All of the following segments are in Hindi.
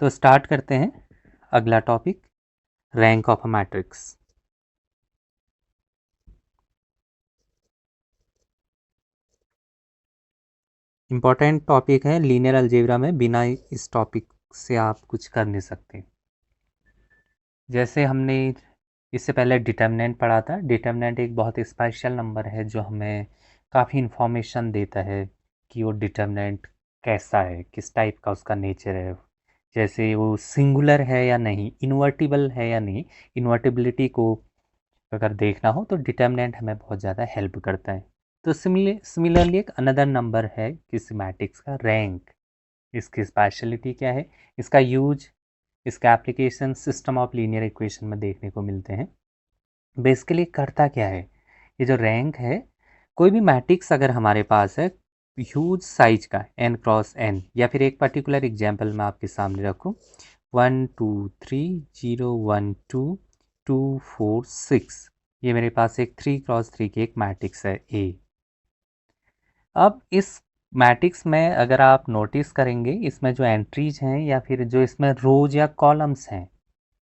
तो स्टार्ट करते हैं अगला topic, rank of a matrix. Important topic है लीनियर अलजेब्रा में, बिना इस टॉपिक से आप कुछ कर नहीं सकते। जैसे हमने इससे पहले डिटर्मिनेंट पढ़ा था। डिटर्मिनेंट एक बहुत स्पेशल नंबर है जो हमें काफ़ी इन्फॉर्मेशन देता है कि वो डिटर्मिनेंट कैसा है, किस टाइप का उसका नेचर है, जैसे वो सिंगुलर है या नहीं, इन्वर्टिबल है या नहीं। इन्वर्टिबिलिटी को अगर देखना हो तो डिटर्मिनेंट हमें बहुत ज़्यादा हेल्प करता है। तो सिमिलरली एक अनदर नंबर है किस्मैटिक्स का रैंक। इसकी स्पेशलिटी क्या है, इसका यूज, इसका application system of linear equation में देखने को मिलते हैं। बेसिकली करता क्या है ये जो रैंक है, कोई भी मैट्रिक्स अगर हमारे पास है ह्यूज साइज का n क्रॉस n, या फिर एक पर्टिकुलर एग्जांपल मैं आपके सामने रखूं 1 2 3 0 1 2 2 4 6, ये मेरे पास एक 3 क्रॉस 3 की एक मैट्रिक्स है A। अब इस मैट्रिक्स में अगर आप नोटिस करेंगे, इसमें जो एंट्रीज हैं या फिर जो इसमें रोज या कॉलम्स हैं,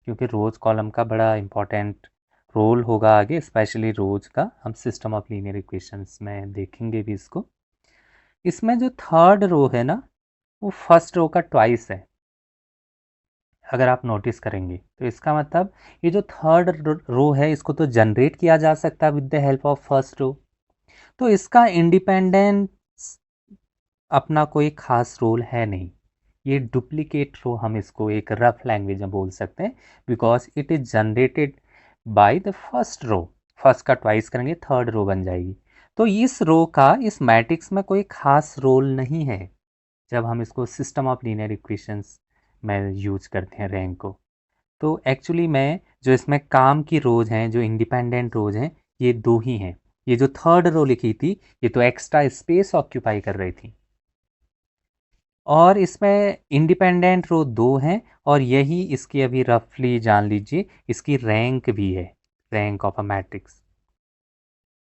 क्योंकि रोज कॉलम का बड़ा इंपॉर्टेंट रोल होगा आगे, स्पेशली रोज का हम सिस्टम ऑफ लीनियर इक्वेशंस में देखेंगे भी इसको। इसमें जो थर्ड रो है ना, वो फर्स्ट रो का ट्वाइस है। अगर आप नोटिस करेंगे तो इसका मतलब ये जो थर्ड रो है इसको तो जनरेट किया जा सकता है with the help of first row. तो इसका इंडिपेंडेंस अपना कोई खास रोल है नहीं। ये डुप्लीकेट रो हम इसको एक रफ लैंग्वेज में बोल सकते हैं, because it is generated by the first row. First का ट्वाइस करेंगे थर्ड रो बन जाएगी। तो इस रो का इस मैट्रिक्स में कोई खास रोल नहीं है जब हम इसको सिस्टम ऑफ लीनियर इक्वेशंस में यूज करते हैं रैंक को। तो एक्चुअली मैं जो इसमें काम की रोज हैं, जो इंडिपेंडेंट रोज हैं, ये दो ही हैं। ये जो थर्ड रो लिखी थी ये तो एक्स्ट्रा स्पेस ऑक्यूपाई कर रही थी, और इसमें इंडिपेंडेंट रो दो हैं, और यही इसकी अभी रफली जान लीजिए इसकी रैंक भी है, रैंक ऑफ अ मैट्रिक्स।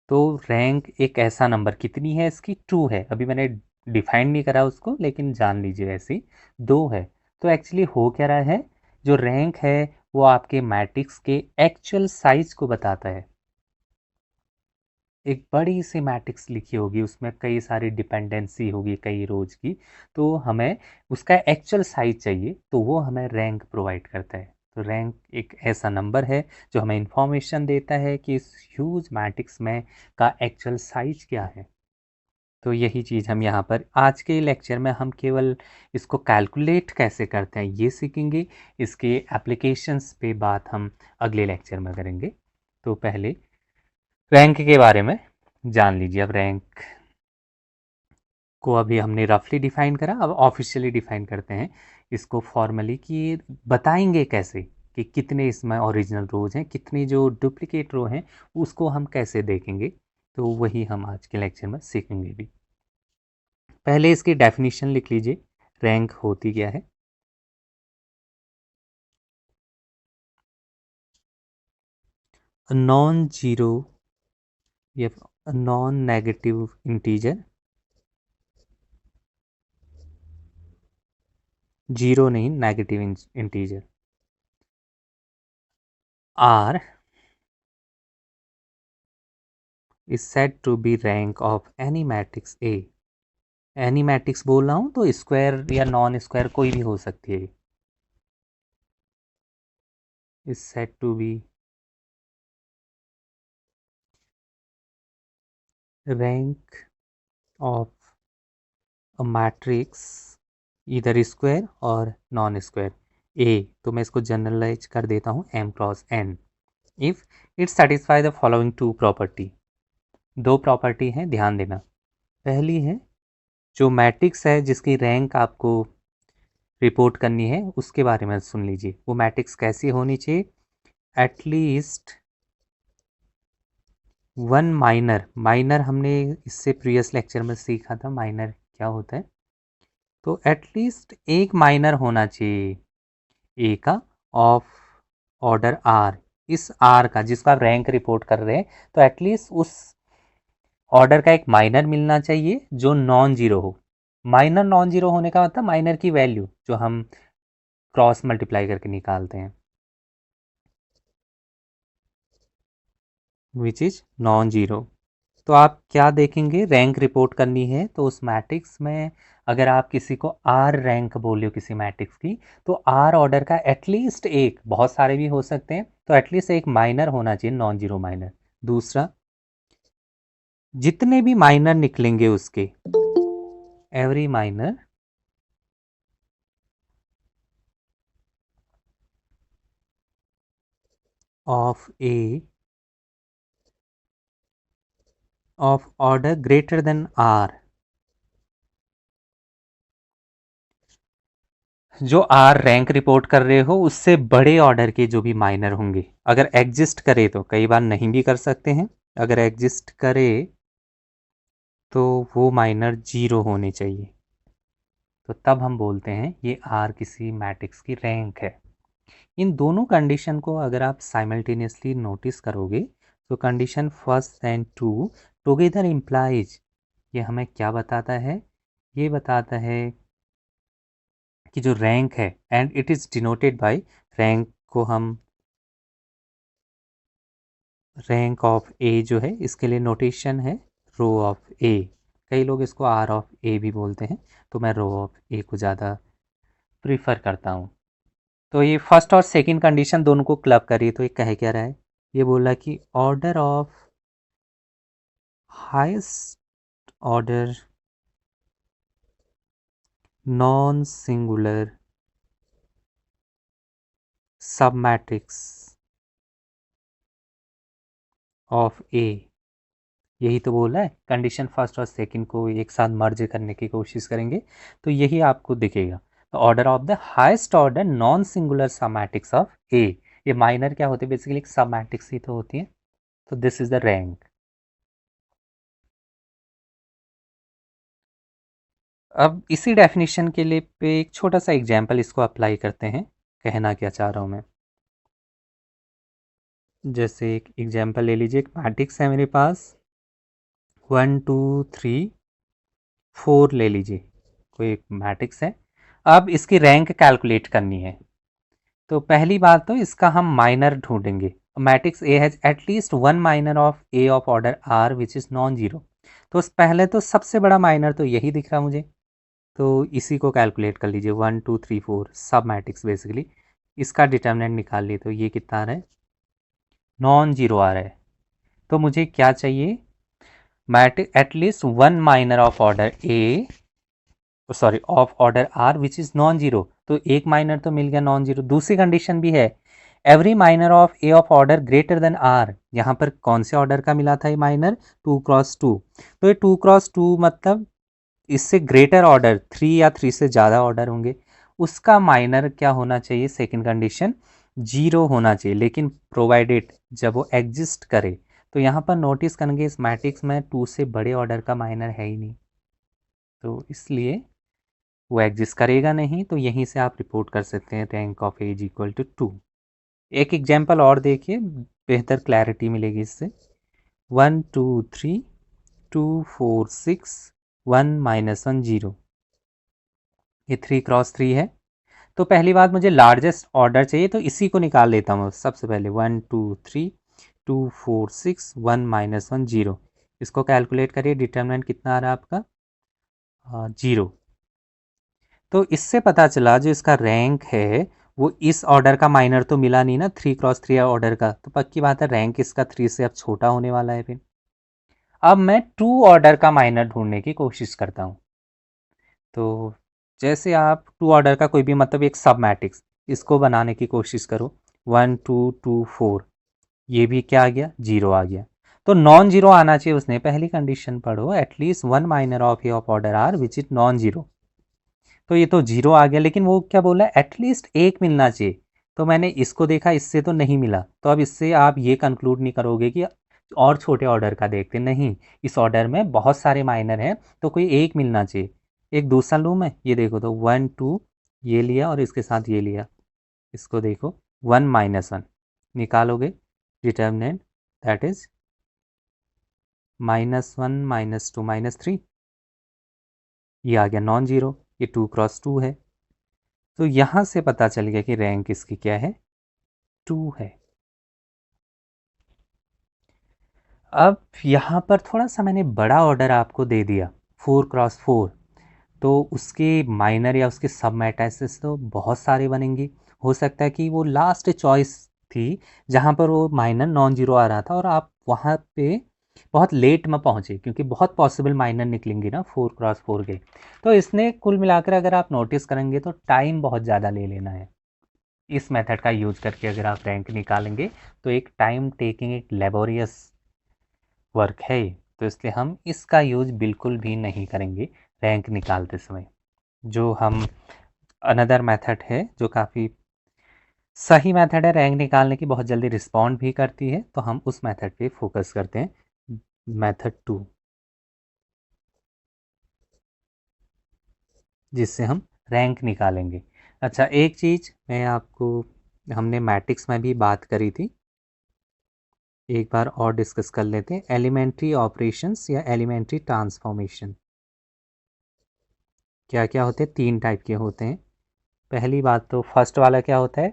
तो रैंक एक ऐसा नंबर, कितनी है इसकी, 2 है। अभी मैंने डिफाइन नहीं करा उसको, लेकिन जान लीजिए ऐसी 2 है। तो एक्चुअली हो क्या रहा है, जो रैंक है वो आपके मैट्रिक्स के एक्चुअल साइज को बताता है। एक बड़ी सी मैट्रिक्स लिखी होगी, उसमें कई सारी डिपेंडेंसी होगी कई रोज की, तो हमें उसका एक्चुअल साइज चाहिए, तो वो हमें रैंक प्रोवाइड करता है। तो रैंक एक ऐसा नंबर है जो हमें इंफॉर्मेशन देता है कि इस ह्यूज मैट्रिक्स में का एक्चुअल साइज क्या है। तो यही चीज़ हम यहाँ पर आज के लेक्चर में हम केवल इसको कैलकुलेट कैसे करते हैं ये सीखेंगे। इसके एप्लीकेशंस पे बात हम अगले लेक्चर में करेंगे। तो पहले रैंक के बारे में जान लीजिए। अब रैंक को अभी हमने रफली डिफाइन करा, अब ऑफिशियली डिफाइन करते हैं इसको फॉर्मली, कि बताएंगे कैसे कि कितने इसमें ओरिजिनल रोज हैं, कितने जो डुप्लीकेट रो हैं उसको हम कैसे देखेंगे। तो वही हम आज के लेक्चर में सीखेंगे भी। पहले इसकी डेफिनेशन लिख लीजिए, रैंक होती क्या है। नॉन जीरो या नॉन नेगेटिव इंटीजर, जीरो नहीं negative integer, R is said to be rank of any matrix A। Any matrix बोल रहा हूँ तो स्क्वायर या नॉन स्क्वायर कोई भी हो सकती है। Is said to be rank of a matrix इधर स्क्वायर और नॉन स्क्वायर ए। तो मैं इसको जनरलाइज कर देता हूँ M cross N if it satisfy the following two property. दो प्रॉपर्टी हैं, ध्यान देना। पहली है जो मैट्रिक्स है जिसकी रैंक आपको रिपोर्ट करनी है उसके बारे में सुन लीजिए। वो मैट्रिक्स कैसी होनी चाहिए, एटलीस्ट वन माइनर। माइनर हमने इससे प्रीवियस लेक्चर में सीखा था माइनर क्या होता है। तो एटलीस्ट एक माइनर होना चाहिए ए का, ऑफ ऑर्डर आर। इस आर का जिसका आप रैंक रिपोर्ट कर रहे हैं, तो एटलीस्ट उस ऑर्डर का एक माइनर मिलना चाहिए जो नॉन जीरो हो। माइनर नॉन जीरो होने का मतलब माइनर की वैल्यू जो हम क्रॉस मल्टीप्लाई करके निकालते हैं, विच इज नॉन जीरो। तो आप क्या देखेंगे, रैंक रिपोर्ट करनी है तो उस मैट्रिक्स में अगर आप किसी को आर रैंक बोले हो किसी मैट्रिक्स की, तो आर ऑर्डर का एटलीस्ट एक, बहुत सारे भी हो सकते हैं, तो एटलीस्ट एक माइनर होना चाहिए, नॉन जीरो माइनर। दूसरा, जितने भी माइनर निकलेंगे उसके, every minor of A of order greater than R, जो आर रैंक रिपोर्ट कर रहे हो उससे बड़े ऑर्डर के जो भी माइनर होंगे, अगर एग्जिस्ट करे तो, कई बार नहीं भी कर सकते हैं, अगर एग्जिस्ट करे तो वो माइनर जीरो होने चाहिए, तो तब हम बोलते हैं ये आर किसी मैट्रिक्स की रैंक है। इन दोनों कंडीशन को अगर आप साइमल्टेनियसली नोटिस करोगे, तो condition first and to together implies, ये हमें क्या बताता है, ये बताता है कि जो रैंक है, and it is denoted by, rank को हम रैंक ऑफ ए जो है इसके लिए नोटेशन है रो ऑफ ए, कई लोग इसको आर ऑफ ए भी बोलते हैं, तो मैं रो ऑफ ए को ज़्यादा प्रीफर करता हूँ। तो ये फर्स्ट और सेकंड कंडीशन दोनों को क्लब करिए, तो ये कह क्या रहा है, ये बोला कि order of highest order non singular सब मैट्रिक्स ऑफ ए, यही तो बोला है, कंडीशन फर्स्ट और सेकंड को एक साथ मर्ज करने की कोशिश करेंगे तो यही आपको दिखेगा। तो order of the highest order non singular सब मैट्रिक्स ऑफ ए, ये माइनर क्या होते हैं, बेसिकली एक सब मैट्रिक्स ही तो होती है, तो दिस इज द रैंक। अब इसी डेफिनेशन के लिए पे एक छोटा सा एग्जाम्पल इसको अप्लाई करते हैं, कहना क्या चाह रहा हूँ मैं। जैसे एक एग्जाम्पल ले लीजिए, एक मैट्रिक्स है मेरे पास 1 2 3 4 ले लीजिए, कोई एक मैट्रिक्स है। अब इसकी रैंक कैलकुलेट करनी है, तो पहली बात तो इसका हम माइनर ढूंढेंगे। Matrix A has at least one minor of A of order R which is non zero, तो पहले तो सबसे बड़ा माइनर तो यही दिख रहा मुझे, तो इसी को कैलकुलेट कर लीजिए, 1 2 3 4 सब मैट्रिक्स बेसिकली, इसका डिटर्मिनेंट निकाल लिए तो ये कितना आ रहा है, नॉन जीरो आ रहा है। तो मुझे क्या चाहिए, matrix at least one minor of order A, sorry of order R which is non zero, तो एक माइनर तो मिल गया नॉन जीरो। दूसरी कंडीशन भी है, every minor of A of order greater than R, यहाँ पर कौन से ऑर्डर का मिला था ये माइनर, 2x2, तो ये 2x2 मतलब इससे ग्रेटर ऑर्डर 3 या 3 से ज़्यादा ऑर्डर होंगे, उसका माइनर क्या होना चाहिए, सेकेंड कंडीशन जीरो होना चाहिए, लेकिन प्रोवाइडेड जब वो एग्जिस्ट करे, तो यहाँ पर नोटिस करेंगे इस मैट्रिक्स में 2 से बड़े ऑर्डर का माइनर है ही नहीं, तो इसलिए वो एग्जिस्ट करेगा नहीं, तो यहीं से आप रिपोर्ट कर सकते हैं rank of as equal to 2। एक एग्जाम्पल और देखिए, बेहतर क्लैरिटी मिलेगी इससे। 1 2 3 2 4 6 1 -1 0, ये 3x3 है। तो पहली बात मुझे लार्जेस्ट ऑर्डर चाहिए, तो इसी को निकाल लेता हूँ सबसे पहले, 1 2 3 2 4 6 1 -1 0, इसको कैलकुलेट करिए, डिटर्मिनेंट कितना आ रहा है आपका, जीरो। तो इससे पता चला जो इसका रैंक है वो इस ऑर्डर का माइनर तो मिला नहीं ना, 3x3 ऑर्डर का, तो पक्की बात है रैंक इसका 3 से अब छोटा होने वाला है। फिर अब मैं 2 ऑर्डर का माइनर ढूंढने की कोशिश करता हूँ, तो जैसे आप 2 ऑर्डर का कोई भी मतलब एक सब मैट्रिक्स, इसको बनाने की कोशिश करो, 1 2 2 4, ये भी क्या आ गया, जीरो आ गया, तो नॉन जीरो आना चाहिए, उसने पहली कंडीशन पढ़ो, at least one minor of A of order R which is non zero, तो ये तो जीरो आ गया, लेकिन वो क्या बोला है, एटलीस्ट एक मिलना चाहिए, तो मैंने इसको देखा, इससे तो नहीं मिला, तो अब इससे आप ये कंक्लूड नहीं करोगे कि और छोटे ऑर्डर का देखते, नहीं, इस ऑर्डर में बहुत सारे माइनर हैं, तो कोई एक मिलना चाहिए। एक दूसरा लूँ मैं, ये देखो, तो 1 2 ये लिया और इसके साथ ये लिया, इसको देखो, 1 -1 निकालोगे, डिटर्मिनेंट दैट इज -1 -2 -3, ये आ गया नॉन जीरो, ये 2x2 है। तो यहाँ से पता चल गया कि रैंक इसकी क्या है, 2 है। अब यहाँ पर थोड़ा सा मैंने बड़ा ऑर्डर आपको दे दिया, 4x4, तो उसके माइनर या उसके सब मैट्रिसेस तो बहुत सारे बनेंगे। हो सकता है कि वो लास्ट चॉइस थी जहाँ पर वो माइनर नॉन जीरो आ रहा था और आप वहाँ पे बहुत लेट में पहुँचे, क्योंकि बहुत पॉसिबल माइनर निकलेंगे ना 4x4 के। तो इसने कुल मिलाकर अगर आप नोटिस करेंगे तो टाइम बहुत ज़्यादा ले लेना है। इस मेथड का यूज करके अगर आप रैंक निकालेंगे तो एक टाइम टेकिंग, एक लेबोरियस वर्क है ये। तो इसलिए हम इसका यूज बिल्कुल भी नहीं करेंगे रैंक निकालते समय। जो हम अनदर मेथड है जो काफ़ी सही मेथड है रैंक निकालने की, बहुत जल्दी रिस्पॉन्ड भी करती है, तो हम उस मेथड पे फोकस करते हैं, मेथड 2, जिससे हम रैंक निकालेंगे। अच्छा, एक चीज़ मैं आपको, हमने मैट्रिक्स में भी बात करी थी, एक बार और डिस्कस कर लेते हैं, एलिमेंट्री ऑपरेशंस या एलिमेंट्री ट्रांसफॉर्मेशन क्या क्या होते हैं। 3 टाइप के होते हैं। पहली बात तो फर्स्ट वाला क्या होता है,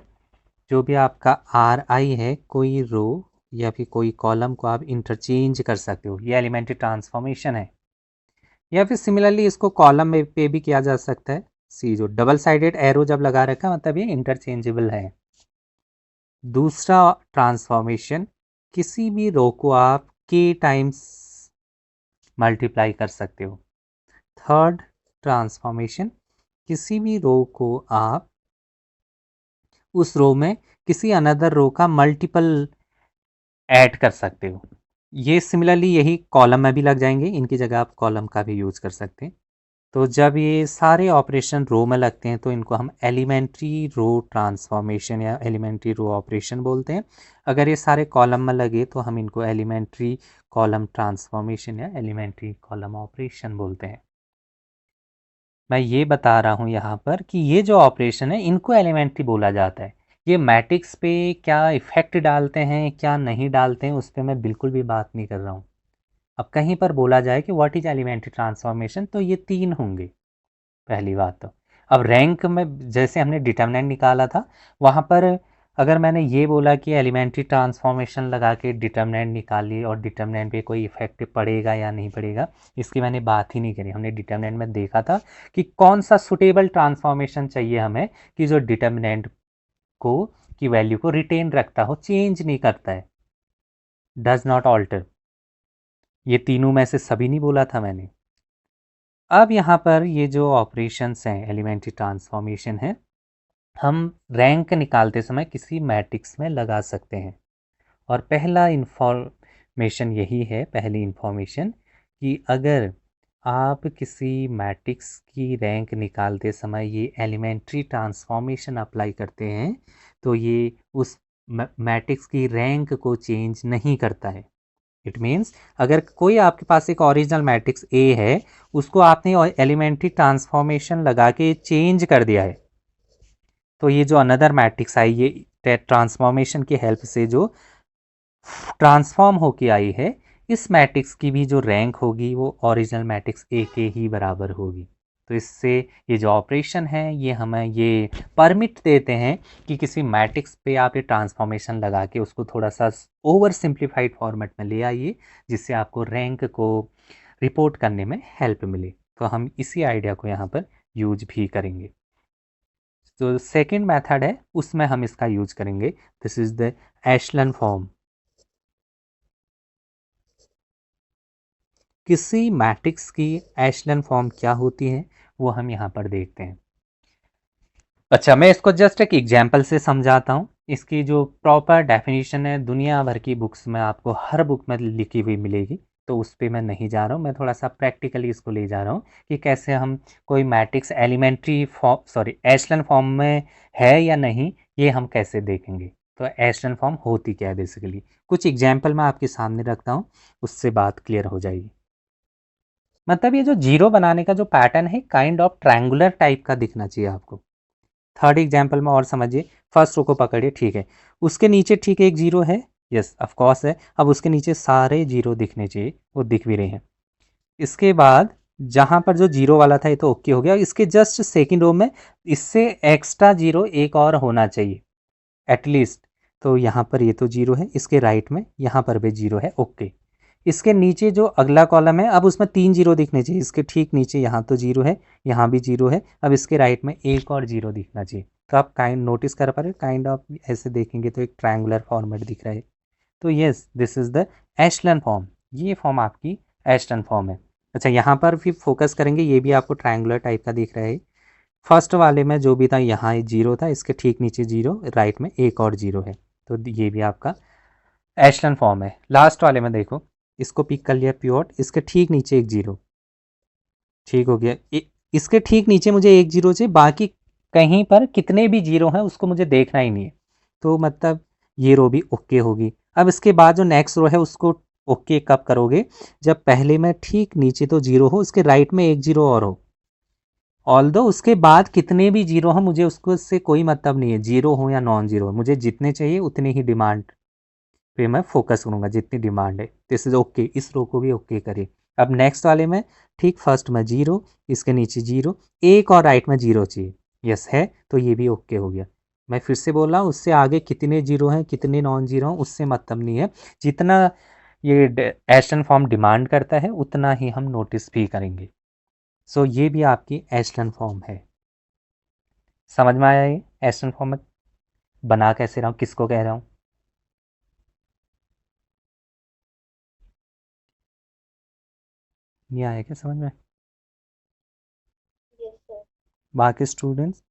जो भी आपका आर आई है, कोई रो या फिर कोई कॉलम को आप इंटरचेंज कर सकते हो, ये एलिमेंट्री ट्रांसफॉर्मेशन है। या फिर सिमिलरली इसको कॉलम में पे भी किया जा सकता है। सी जो डबल साइडेड एरो जब लगा रखा है मतलब ये इंटरचेंजेबल है। दूसरा ट्रांसफॉर्मेशन, किसी भी रो को आप के टाइम्स मल्टीप्लाई कर सकते हो। थर्ड ट्रांसफॉर्मेशन, किसी भी रो को आप उस रो में किसी अनदर रो का मल्टीपल ऐड कर सकते हो। ये सिमिलरली यही कॉलम में भी लग जाएंगे, इनकी जगह आप कॉलम का भी यूज़ कर सकते हैं। तो जब ये सारे ऑपरेशन रो में लगते हैं तो इनको हम एलिमेंट्री रो ट्रांसफॉर्मेशन या एलिमेंट्री रो ऑपरेशन बोलते हैं। अगर ये सारे कॉलम में लगे तो हम इनको एलिमेंट्री कॉलम ट्रांसफॉर्मेशन या एलिमेंट्री कॉलम ऑपरेशन बोलते हैं। मैं ये बता रहा हूँ यहाँ पर कि ये जो ऑपरेशन है इनको एलिमेंट्री बोला जाता है। ये मैट्रिक्स पे क्या इफ़ेक्ट डालते हैं क्या नहीं डालते हैं उस पर मैं बिल्कुल भी बात नहीं कर रहा हूँ। अब कहीं पर बोला जाए कि व्हाट इज एलिमेंट्री ट्रांसफॉर्मेशन तो ये 3 होंगे, पहली बात तो। अब रैंक में जैसे हमने डिटर्मिनेंट निकाला था, वहाँ पर अगर मैंने ये बोला कि एलिमेंट्री ट्रांसफॉर्मेशन लगा के डिटर्मिनेंट निकालिए और डिटर्मिनेंट पे कोई इफेक्ट पड़ेगा या नहीं पड़ेगा, इसकी मैंने बात ही नहीं करी। हमने डिटर्मिनेंट में देखा था कि कौन सा सुटेबल ट्रांसफॉर्मेशन चाहिए हमें कि जो डिटर्मिनेंट को की वैल्यू को रिटेन रखता हो, चेंज नहीं करता है, डज नॉट ऑल्टर। ये तीनों में से सभी नहीं बोला था मैंने। अब यहाँ पर ये जो ऑपरेशंस हैं एलिमेंट्री ट्रांसफॉर्मेशन है, हम रैंक निकालते समय किसी मैट्रिक्स में लगा सकते हैं। और पहला इंफॉर्मेशन यही है, पहली इंफॉर्मेशन, कि अगर आप किसी मैट्रिक्स की रैंक निकालते समय ये एलिमेंट्री ट्रांसफॉर्मेशन अप्लाई करते हैं तो ये उस मैट्रिक्स की रैंक को चेंज नहीं करता है। इट मीन्स अगर कोई आपके पास एक ओरिजिनल मैट्रिक्स ए है, उसको आपने एलिमेंट्री ट्रांसफॉर्मेशन लगा के चेंज कर दिया है, तो ये जो अनदर मैट्रिक्स आई, ये ट्रांसफॉर्मेशन की हेल्प से जो ट्रांसफॉर्म होके आई है, इस मैट्रिक्स की भी जो रैंक होगी वो ओरिजिनल मैट्रिक्स ए के ही बराबर होगी। तो इससे ये जो ऑपरेशन है ये हमें ये परमिट देते हैं कि किसी मैट्रिक्स पे आप ये ट्रांसफॉर्मेशन लगा के उसको थोड़ा सा ओवर सिंप्लीफाइड फॉर्मेट में ले आइए, जिससे आपको रैंक को रिपोर्ट करने में हेल्प मिले। तो हम इसी आइडिया को यहाँ पर यूज भी करेंगे। तो सेकेंड मेथड है उसमें हम इसका यूज करेंगे, this is the echelon form. किसी मैट्रिक्स की एशलन फॉर्म क्या होती है वो हम यहाँ पर देखते हैं। अच्छा, मैं इसको जस्ट एक एग्जांपल से समझाता हूँ। इसकी जो प्रॉपर डेफिनेशन है दुनिया भर की बुक्स में आपको हर बुक में लिखी हुई मिलेगी, तो उस पर मैं नहीं जा रहा हूँ। मैं थोड़ा सा प्रैक्टिकली इसको ले जा रहा हूँ कि कैसे हम कोई matrix elementary form, sorry echelon form में है या नहीं, ये हम कैसे देखेंगे। तो एशलन फॉर्म होती क्या है बेसिकली, कुछ एग्जाम्पल मैं आपके सामने रखता हूँ, उससे बात क्लियर हो जाएगी। मतलब ये जो जीरो बनाने का जो पैटर्न है काइंड ऑफ ट्रायंगुलर टाइप का दिखना चाहिए आपको। थर्ड एग्जाम्पल में और समझिए, फर्स्ट रो को पकड़िए, ठीक है, उसके नीचे ठीक एक जीरो है, यस ऑफ कोर्स है। अब उसके नीचे सारे जीरो दिखने चाहिए, वो दिख भी रहे हैं। इसके बाद जहाँ पर जो जीरो वाला था ये तो ओके हो गया, इसके जस्ट सेकेंड रो में इससे एक्स्ट्रा जीरो एक और होना चाहिए एटलीस्ट। तो यहाँ पर ये तो जीरो है, इसके राइट में यहाँ पर भी जीरो है, ओके। इसके नीचे जो अगला कॉलम है, अब उसमें 3 जीरो दिखने चाहिए, इसके ठीक नीचे यहाँ तो जीरो है, यहाँ भी जीरो है, अब इसके राइट में एक और जीरो दिखना चाहिए। तो आप काइंड नोटिस कर पा रहे हो, काइंड ऑफ ऐसे देखेंगे तो एक ट्रायंगुलर फॉर्मेट दिख रहा है। तो yes, this is the echelon form, ये फॉर्म आपकी एशलन फॉर्म है। अच्छा, यहाँ पर भी फोकस करेंगे, ये भी आपको ट्रायंगुलर टाइप का दिख रहा है। फर्स्ट वाले में जो भी था यहाँ जीरो था, इसके ठीक नीचे जीरो, राइट में एक और जीरो है, तो ये भी आपका एशलन फॉर्म है। लास्ट वाले में देखो, इसको पिक कर लिया प्योर, इसके ठीक नीचे एक जीरो, ठीक हो गया। इसके ठीक नीचे मुझे एक जीरो चाहिए, बाकी कहीं पर कितने भी जीरो हैं उसको मुझे देखना ही नहीं है, तो मतलब ये रो भी ओके होगी। अब इसके बाद जो नेक्स्ट रो है उसको ओके कब करोगे, जब पहले में ठीक नीचे तो जीरो हो, उसके राइट में एक जीरो और हो। ऑल्दो उसके बाद कितने भी जीरो हो मुझे उसको से कोई मतलब नहीं है, जीरो हो या नॉन जीरो, मुझे जितने चाहिए उतने ही डिमांड पे मैं फोकस करूंगा, जितनी डिमांड है। दिस इज ओके, इस रो को भी ओके करिए। अब नेक्स्ट वाले में ठीक फर्स्ट में जीरो, इसके नीचे जीरो, एक और राइट में जीरो चाहिए, यस है, तो ये भी ओके हो गया। मैं फिर से बोल रहा हूँ, उससे आगे कितने जीरो हैं कितने नॉन जीरो हैं उससे मतलब नहीं है, जितना ये एशलन फॉर्म डिमांड करता है उतना ही हम नोटिस भी करेंगे। सो ये भी आपकी एशलन फॉर्म है। समझ में आया ये एशलन फॉर्म में बना कैसे रहा हूँ, किसको कह रहा हूँ? नहीं आया क्या समझ में? Yes sir. बाकी स्टूडेंट्स,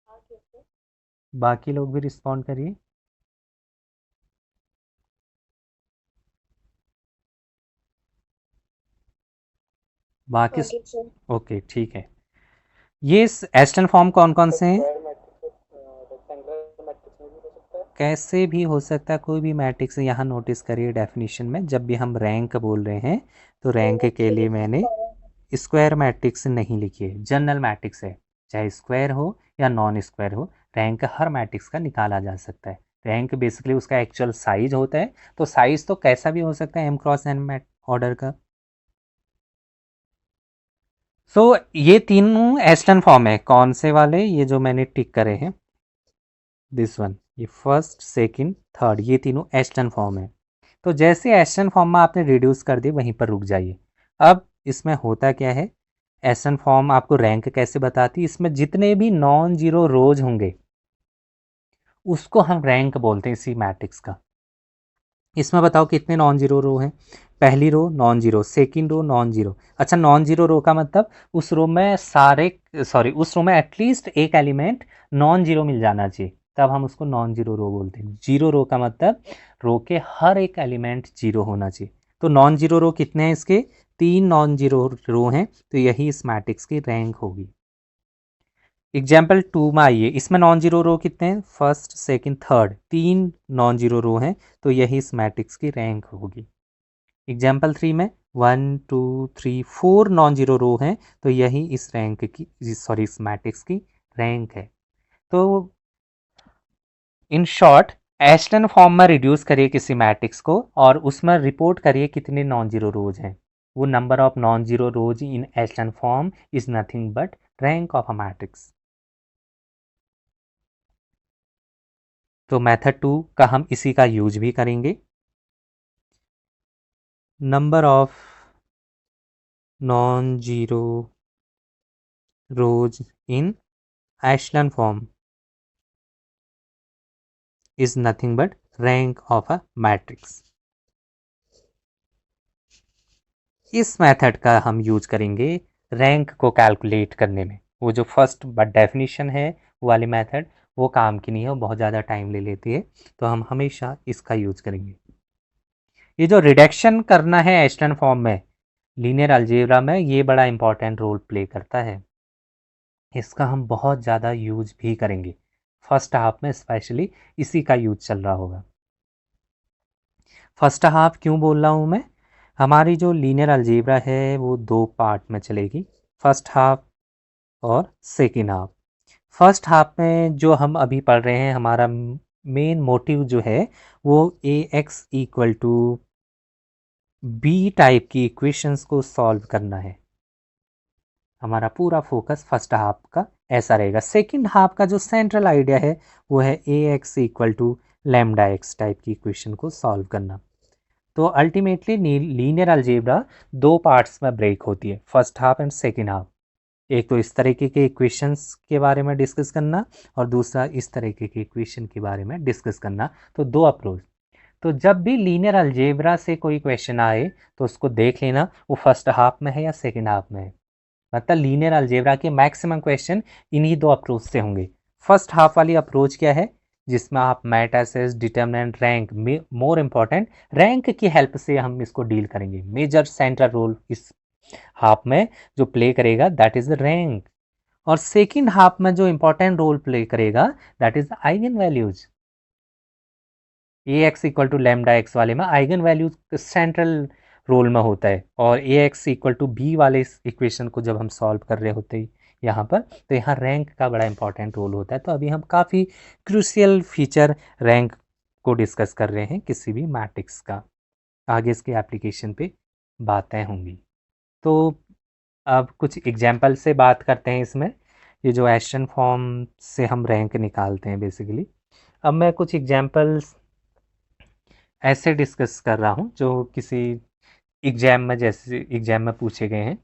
हाँ कैसे? बाकी लोग भी रिस्पॉन्ड करिए। बाकी गॉट इट सर। ओके, ठीक है। ये एस्टन फॉर्म कौन कौन से हैं? स्क्वायर मैट्रिक्स रेक्टेंगुलर मैट्रिक्स में भी हो सकता है। कैसे भी हो सकता है, कोई भी मैट्रिक्स। यहाँ नोटिस करिए डेफिनेशन में जब भी हम रैंक बोल रहे हैं तो वो रैंक के लिए एक्चुअली मैंने स्क्वायर है। स्क्वायर मैट्रिक्स नहीं लिखी है, जनरल मैट्रिक्स है, चाहे स्क्वायर हो या नॉन स्क्वायर हो, रैंक हर मैट्रिक्स का निकाला जा सकता है। रैंक बेसिकली उसका एक्चुअल साइज होता है, तो साइज तो कैसा भी हो सकता है एम क्रॉस एन ऑर्डर का। सो ये तीनों एस्टन फॉर्म है, कौन से वाले, ये जो मैंने टिक करे हैं, दिस वन, ये फर्स्ट सेकंड थर्ड, ये तीनों एस्टन फॉर्म है। तो जैसे एस्टन फॉर्म में आपने रिड्यूस कर दी वहीं पर रुक जाइए। अब इसमें होता क्या है, एस्टन फॉर्म आपको रैंक कैसे बताती है, इसमें जितने भी नॉन जीरो रोज होंगे उसको हम रैंक बोलते हैं इसी मैट्रिक्स का। इसमें बताओ कितने नॉन जीरो रो हैं, पहली row non zero, second row non zero. अच्छा, नॉन जीरो रो का मतलब उस रो में सारे, सॉरी, उस रो में एटलीस्ट एक एलिमेंट नॉन जीरो मिल जाना चाहिए, तब हम उसको नॉन जीरो रो बोलते हैं। जीरो रो का मतलब रो के हर एक एलिमेंट जीरो होना चाहिए। तो नॉन जीरो रो कितने हैं इसके, 3 नॉन जीरो रो हैं, तो यही इस मैट्रिक्स की रैंक होगी। एग्जाम्पल 2 में आइए, इसमें नॉन जीरो रो कितने हैं, first second third, 3 non zero row हैं, तो यही इस मैट्रिक्स की रैंक होगी। एग्जाम्पल 3 में 1 2 3 4 नॉन जीरो रो हैं, तो यही इस रैंक की, सॉरी, इस मैट्रिक्स की रैंक है। तो इन शॉर्ट, एशलन फॉर्म में रिड्यूस करिए किसी मैट्रिक्स को और उसमें रिपोर्ट करिए कितने नॉन जीरो रोज हैं। वो number of non zero rows in echelon form is nothing but rank of a matrix. तो मेथड 2 का हम इसी का यूज भी करेंगे। Number of non zero rows in echelon form is nothing but rank of a matrix। इस मेथड का हम यूज करेंगे रैंक को कैलकुलेट करने में। वो जो फर्स्ट बट डेफिनेशन है वो वाली मेथड, वो काम की नहीं है, वो बहुत ज़्यादा टाइम ले लेती है, तो हम हमेशा इसका यूज करेंगे। ये जो रिडक्शन करना है एशलन फॉर्म में लीनियर अलजेब्रा में, ये बड़ा इंपॉर्टेंट रोल प्ले करता है, इसका हम बहुत ज़्यादा यूज भी करेंगे। फर्स्ट हाफ में स्पेशली इसी का यूज चल रहा होगा। फर्स्ट हाफ क्यों बोल रहा हूँ मैं, हमारी जो लीनियर अलजेब्रा है वो 2 पार्ट में चलेगी, फर्स्ट हाफ और सेकेंड हाफ। फर्स्ट हाफ में जो हम अभी पढ़ रहे हैं, हमारा मेन मोटिव जो है वो A X equal to B type की इक्वेशंस को सॉल्व करना है। हमारा पूरा फोकस फर्स्ट हाफ का ऐसा रहेगा। सेकंड हाफ का जो सेंट्रल आइडिया है वो है A X equal to lambda X type की इक्वेशन को सॉल्व करना। तो अल्टीमेटली लीनियर अलजेब्रा दो पार्ट्स में ब्रेक होती है, first half and second half. एक तो इस तरीके के इक्वेशंस के बारे में डिस्कस करना और दूसरा इस तरीके के इक्वेशन के बारे में डिस्कस करना। तो दो अप्रोच। तो जब भी लीनियर अलजेब्रा से कोई क्वेश्चन आए तो उसको देख लेना वो फर्स्ट हाफ में है या सेकंड हाफ में है। मतलब लीनियर अलजेब्रा के मैक्सिमम क्वेश्चन इन्हीं दो अप्रोच से होंगे। फर्स्ट हाफ वाली अप्रोच क्या है, जिसमें आप matrices, determinant, rank, more important rank की हेल्प से हम इसको डील करेंगे। मेजर सेंट्रल रोल इस हाफ में जो प्ले करेगा दैट इज द रैंक। और सेकंड हाफ में जो इंपॉर्टेंट रोल प्ले करेगा that is the eigen values. A X equal to lambda X वाले में आइगन वैल्यूज सेंट्रल रोल में होता है, और ए एक्स इक्वल टू बी वाले इस इक्वेशन को जब हम सॉल्व कर रहे होते हैं यहाँ पर, तो यहाँ रैंक का बड़ा इंपॉर्टेंट रोल होता है। तो अभी हम काफ़ी क्रूशियल फीचर रैंक को डिस्कस कर रहे हैं किसी भी मैट्रिक्स का। आगे इसके एप्लीकेशन पे बातें होंगी। तो अब कुछ एग्जाम्पल से बात करते हैं इसमें। ये जो एशरन फॉर्म से हम रैंक निकालते हैं बेसिकली। अब मैं कुछ एग्जाम्पल्स ऐसे डिस्कस कर रहा हूँ जो किसी एग्जाम में, जैसे एग्जाम में पूछे गए हैं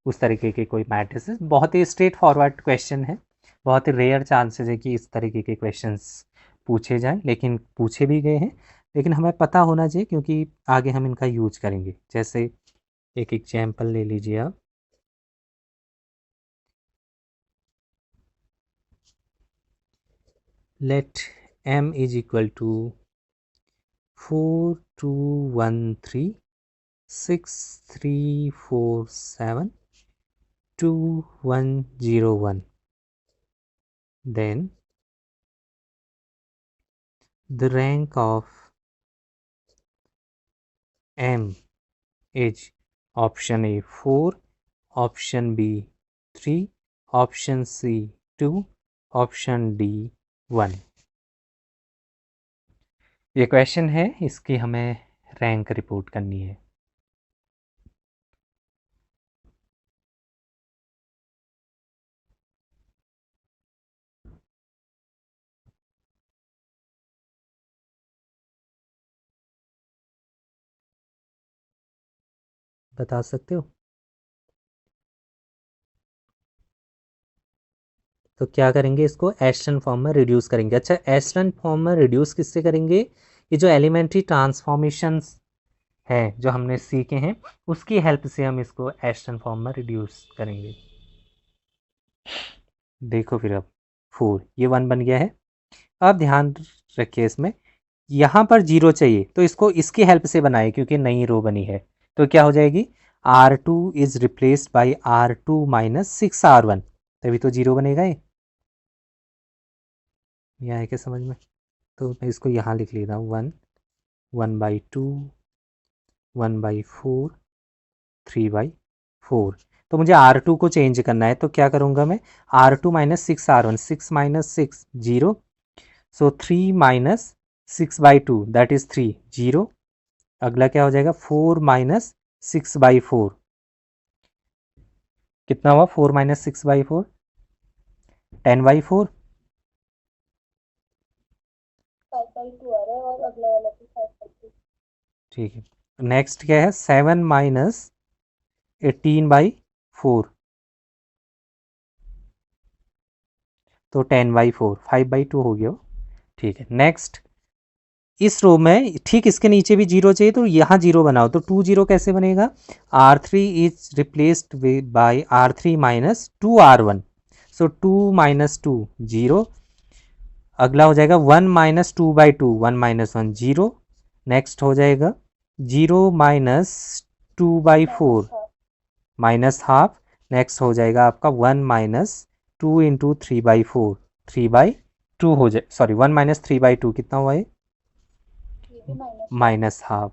उस तरीके के कोई मैट्रिसेस। बहुत ही स्ट्रेट फॉरवर्ड क्वेश्चन है, बहुत ही रेयर चांसेस है कि इस तरीके के क्वेश्चंस पूछे जाएं, लेकिन पूछे भी गए हैं। लेकिन हमें पता होना चाहिए क्योंकि आगे हम इनका यूज करेंगे। जैसे एक एग्जाम्पल ले लीजिए आप। Let m is equal to 4 2 1 3 6 3 4 7 2 1 0 1, then the rank of m is option A 4, option B 3, option C 2, option D 1। ये क्वेश्चन है, इसकी हमें रैंक रिपोर्ट करनी है। बता सकते हो? तो क्या करेंगे, इसको एशरन फॉर्म में रिड्यूस करेंगे। अच्छा, एशरन फॉर्म में रिड्यूस किससे करेंगे? ये जो एलिमेंट्री ट्रांसफॉर्मेशंस हैं जो हमने सीखे हैं उसकी हेल्प से हम इसको एशरन फॉर्म में रिड्यूस करेंगे। देखो फिर अब 4, ये 1 बन गया है। अब ध्यान रखिए इसमें यहाँ पर 0 चाहिए तो इसको इसकी हेल्प से बनाए क्योंकि नई रो बनी है। तो क्या हो जाएगी, R2 is replaced by R2 minus 6R1, तभी तो 0 बनेगा ये। है क्या समझ में? तो मैं इसको यहाँ लिख लेता हूँ 1 1/2 1/4 3/4। तो मुझे R2 को चेंज करना है तो क्या करूँगा मैं, R2 minus 6R1, 6 minus 6 0, so 3 minus 6/2 that is 3 0। अगला क्या हो जाएगा, 4 माइनस 6/4, कितना हुआ 4 माइनस 6/4, 10/4। 5/2 आ रहा है और अगला वाला भी 5/2। ठीक है, नेक्स्ट क्या है, 7 माइनस 18/4, तो 10/4, 5/2 हो गया। ठीक है, नेक्स्ट इस रो में ठीक इसके नीचे भी 0 चाहिए तो यहाँ 0 बनाओ। तो 2 0 कैसे बनेगा, R3 is replaced by R3 minus 2R1, so 2 minus 2 0। अगला हो जाएगा 1 माइनस 2/2, 1 माइनस 1 0। नेक्स्ट हो जाएगा 0 माइनस 2/4 माइनस हाफ। नेक्स्ट हो जाएगा आपका 1 माइनस 2 इंटू 3/4, 3/2 हो जाए, सॉरी 1 माइनस 3/2 कितना हुआ है, माइनस हाफ।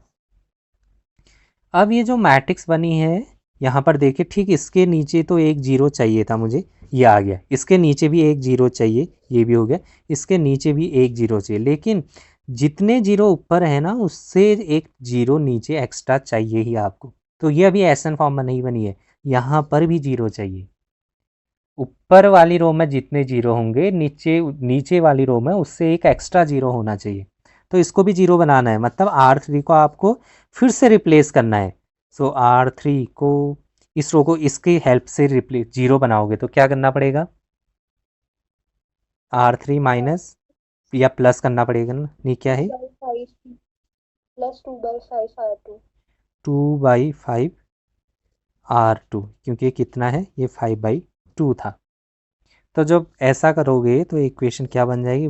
अब ये जो मैट्रिक्स बनी है यहाँ पर देखिए, ठीक इसके नीचे तो एक 0 चाहिए था मुझे, ये आ गया। इसके नीचे भी एक 0 चाहिए, ये भी हो गया। इसके नीचे भी एक 0 चाहिए, लेकिन जितने जीरो ऊपर है ना उससे एक जीरो नीचे एक्स्ट्रा चाहिए ही आपको। तो ये अभी एसन फॉर्म में नहीं बनी है, यहाँ पर भी जीरो चाहिए। ऊपर वाली रो में जितने जीरो होंगे नीचे नीचे वाली रो में उससे एक एक्स्ट्रा जीरो होना चाहिए। तो इसको भी जीरो बनाना है, मतलब R3 को आपको फिर से रिप्लेस करना है। सो R3 को इस रो को इसकी हेल्प से रिप्लेस जीरो बनाओगे तो क्या करना पड़ेगा, R3 माइनस या प्लस करना पड़ेगा ना, नहीं क्या है, 2/5 प्लस 2/5 R2। 2/5 R2, क्योंकि ये कितना है, ये 5/2 था। तो जब ऐसा करोगे तो इक्वेशन क्या बन जाएगी,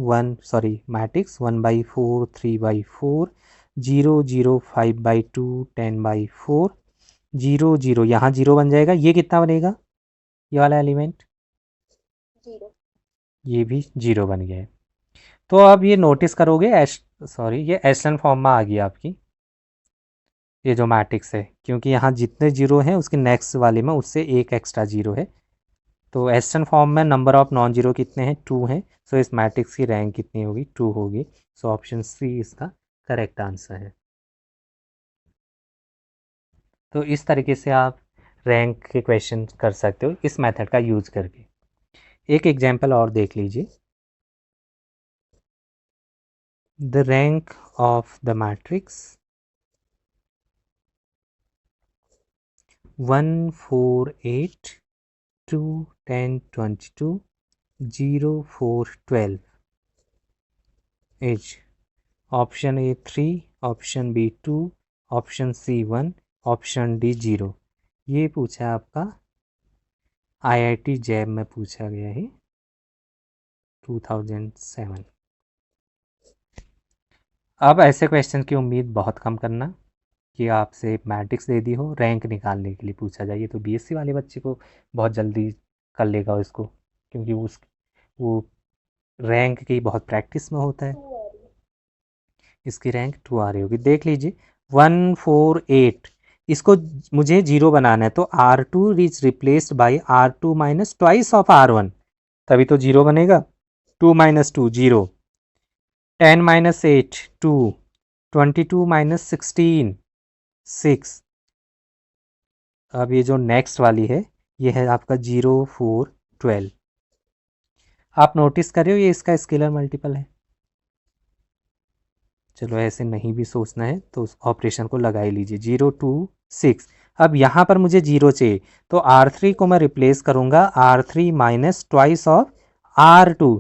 मैट्रिक्स 1/4 3/4 0 0 5/2 10/4 0 0, यहाँ जीरो बन जाएगा। ये कितना बनेगा, ये वाला एलिमेंट, 0। ये भी जीरो बन गया है। तो अब ये नोटिस करोगे ये एशलन फॉर्म में आ गई आपकी ये जो मैट्रिक्स है, क्योंकि यहाँ जितने जीरो हैं उसके नेक्स्ट वाले में उससे एक एक्स्ट्रा जीरो है। तो एस्टर्न फॉर्म में नंबर ऑफ नॉन जीरो कितने हैं, 2 हैं। सो इस मैट्रिक्स की रैंक कितनी होगी, 2 होगी। सो ऑप्शन सी इसका करेक्ट आंसर है। तो इस तरीके से आप रैंक के क्वेश्चन कर सकते हो इस मेथड का यूज करके। एक एग्जांपल और देख लीजिए। The rank of the matrix 1 4 8 2 10 22 0 4 12 is option A 3, option B 2, option C 1, option D 0। ये पूछा है आपका IIT जैब में पूछा गया है 2007। अब ऐसे क्वेश्चन की उम्मीद बहुत कम करना कि आपसे मैट्रिक्स दे दी हो रैंक निकालने के लिए पूछा जाए। तो BSc वाले बच्चे को बहुत जल्दी कर लेगा इसको, क्योंकि वो रैंक की बहुत प्रैक्टिस में होता है। 2 आ रही है। इसकी रैंक 2 आ रही होगी, देख लीजिए 148, इसको मुझे जीरो बनाना है। तो R2 is replaced by R2 minus twice of R1, तभी तो जीरो बनेगा। 2 माइनस 2 जीरो, 10 माइनस 8 2, 22 माइनस 16 6। अब ये जो नेक्स्ट वाली है ये है आपका 0 4 12। आप नोटिस कर रहे हो ये इसका स्केलर मल्टीपल है। चलो ऐसे नहीं भी सोचना है तो उस ऑपरेशन को लगा ही लीजिए, 0 2 6। अब यहाँ पर मुझे जीरो चाहिए, तो R3 को मैं रिप्लेस करूँगा R3 minus twice of R2,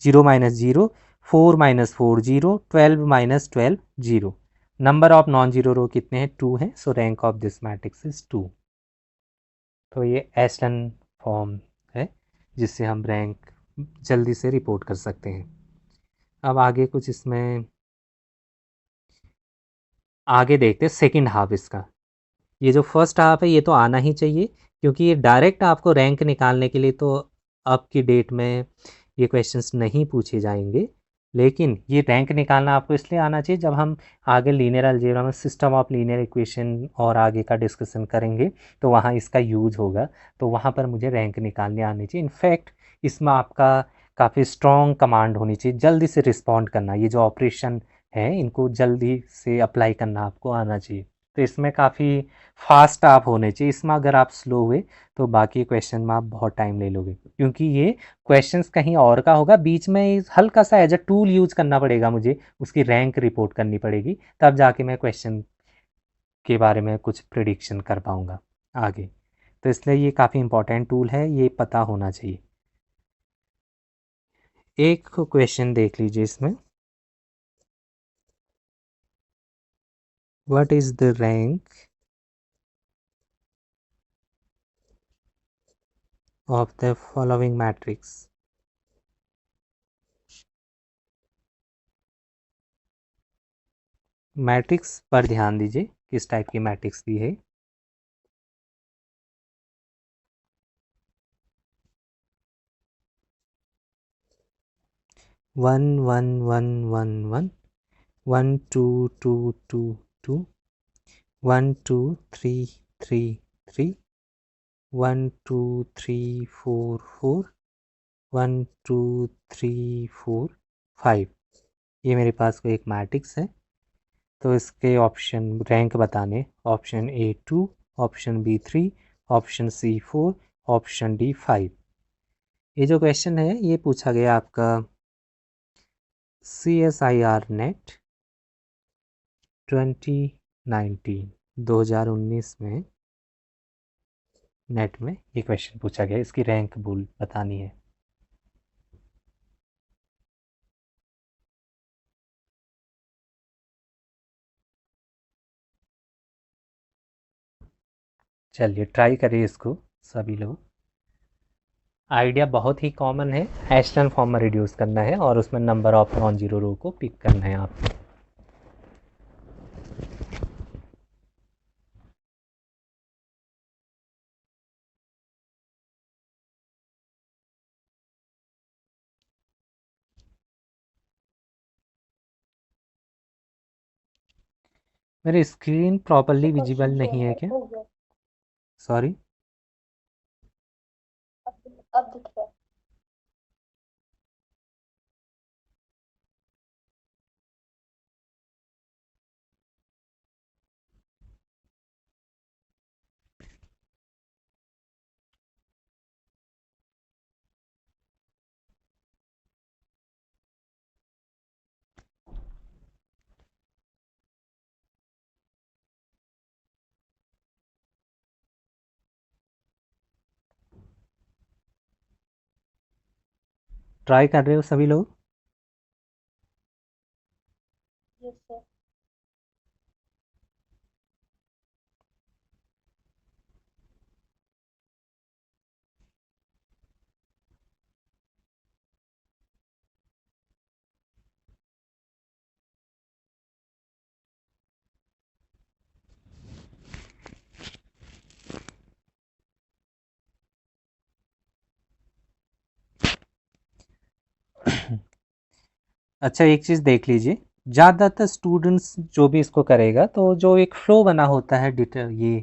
0 minus 0, 4 minus 4 0, 12 minus 12 0। Number of non zero row कितने हैं, 2 हैं। So rank of this matrix is 2। तो ये एशलन फॉर्म है जिससे हम रैंक जल्दी से रिपोर्ट कर सकते हैं। अब आगे कुछ इसमें आगे देखते हैं सेकेंड हाफ इसका। ये जो फर्स्ट हाफ है ये तो आना ही चाहिए, क्योंकि ये डायरेक्ट आपको रैंक निकालने के लिए तो अब की डेट में ये क्वेश्चंस नहीं पूछे जाएंगे। लेकिन ये रैंक निकालना आपको इसलिए आना चाहिए, जब हम आगे लीनियर अलजेब्रा में सिस्टम ऑफ लीनियर इक्वेशन और आगे का डिस्कशन करेंगे तो वहाँ इसका यूज होगा। तो वहाँ पर मुझे रैंक निकालने आनी चाहिए। इनफैक्ट इसमें आपका काफ़ी स्ट्रॉन्ग कमांड होनी चाहिए, जल्दी से रिस्पॉन्ड करना, ये जो ऑपरेशन है इनको जल्दी से अप्लाई करना आपको आना चाहिए। तो इसमें काफ़ी फास्ट आप होने चाहिए। इसमें अगर आप स्लो हुए तो बाकी क्वेश्चन में आप बहुत टाइम ले लोगे, क्योंकि ये क्वेश्चंस कहीं और का होगा, बीच में हल्का सा एज अ टूल यूज करना पड़ेगा मुझे, उसकी रैंक रिपोर्ट करनी पड़ेगी, तब जाके मैं क्वेश्चन के बारे में कुछ प्रिडिक्शन कर पाऊंगा आगे। तो इसलिए ये काफ़ी इंपॉर्टेंट टूल है, ये पता होना चाहिए। एक क्वेश्चन देख लीजिए इसमें, what is the rank of the following matrix. Matrix पर ध्यान दीजिए, किस टाइप की मैट्रिक्स दी है। 1 1 1 1 1 1 2 2 2 2 1 2 3 3 3 1 2 3 4 4 1 2 3 4 5। ये मेरे पास कोई एक मैट्रिक्स है, तो इसके ऑप्शन रैंक बताने, option A 2, option B 3, option C 4, option D 5। ये जो क्वेश्चन है ये पूछा गया आपका CSIR नेट 2019 2019 में नेट में ये क्वेश्चन पूछा गया, इसकी रैंक बोल बतानी है। चलिए ट्राई करिए इसको सभी लोग। आइडिया बहुत ही कॉमन है, एशेलन फॉर्म में रिड्यूस करना है और उसमें नंबर ऑफ नॉन जीरो रो को पिक करना है आपको। मेरी स्क्रीन प्रॉपरली विजिबल क्वेश्चन जो नहीं है है क्या? हो गया। सॉरी। अब दिख रहा है। ट्राई कर रहे हो सभी लोग? Yes sir. अच्छा एक चीज़ देख लीजिए, ज़्यादातर स्टूडेंट्स जो भी इसको करेगा तो जो एक फ्लो बना होता है ये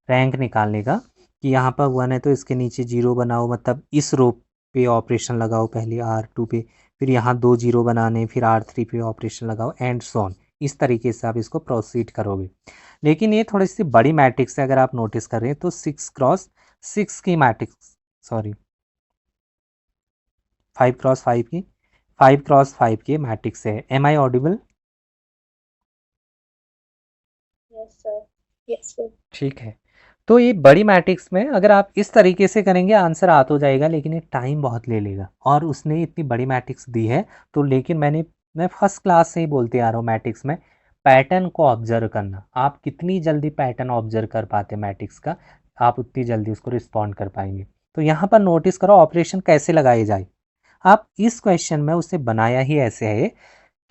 रैंक निकालने का, कि यहाँ पर 1 है तो इसके नीचे 0 बनाओ, मतलब इस रो पे ऑपरेशन लगाओ पहले R2 पे, फिर यहाँ 2 0 बनाने, फिर R3 पे ऑपरेशन लगाओ एंड सो ऑन। इस तरीके से आप इसको प्रोसीड करोगे। लेकिन ये थोड़ी सी बड़ी मैट्रिक्स है, अगर आप नोटिस कर रहे हैं तो 6x6 की मैट्रिक्स, सॉरी 5x5 की 5x5 की मैट्रिक्स है। Am I audible? Yes sir. Yes sir. ठीक है। तो ये बड़ी मैट्रिक्स में अगर आप इस तरीके से करेंगे आंसर आ तो जाएगा, लेकिन ये टाइम बहुत ले लेगा। और उसने इतनी बड़ी मैट्रिक्स दी है तो, लेकिन मैं फर्स्ट क्लास से ही बोलते आ रहा हूँ मैट्रिक्स में पैटर्न को ऑब्जर्व करना। आप कितनी जल्दी पैटर्न ऑब्जर्व कर पाते मैट्रिक्स का, आप उतनी जल्दी उसको रिस्पॉन्ड कर पाएंगे। तो यहाँ पर नोटिस करो ऑपरेशन कैसे लगाए जाए। आप इस क्वेश्चन में उसे बनाया ही ऐसे है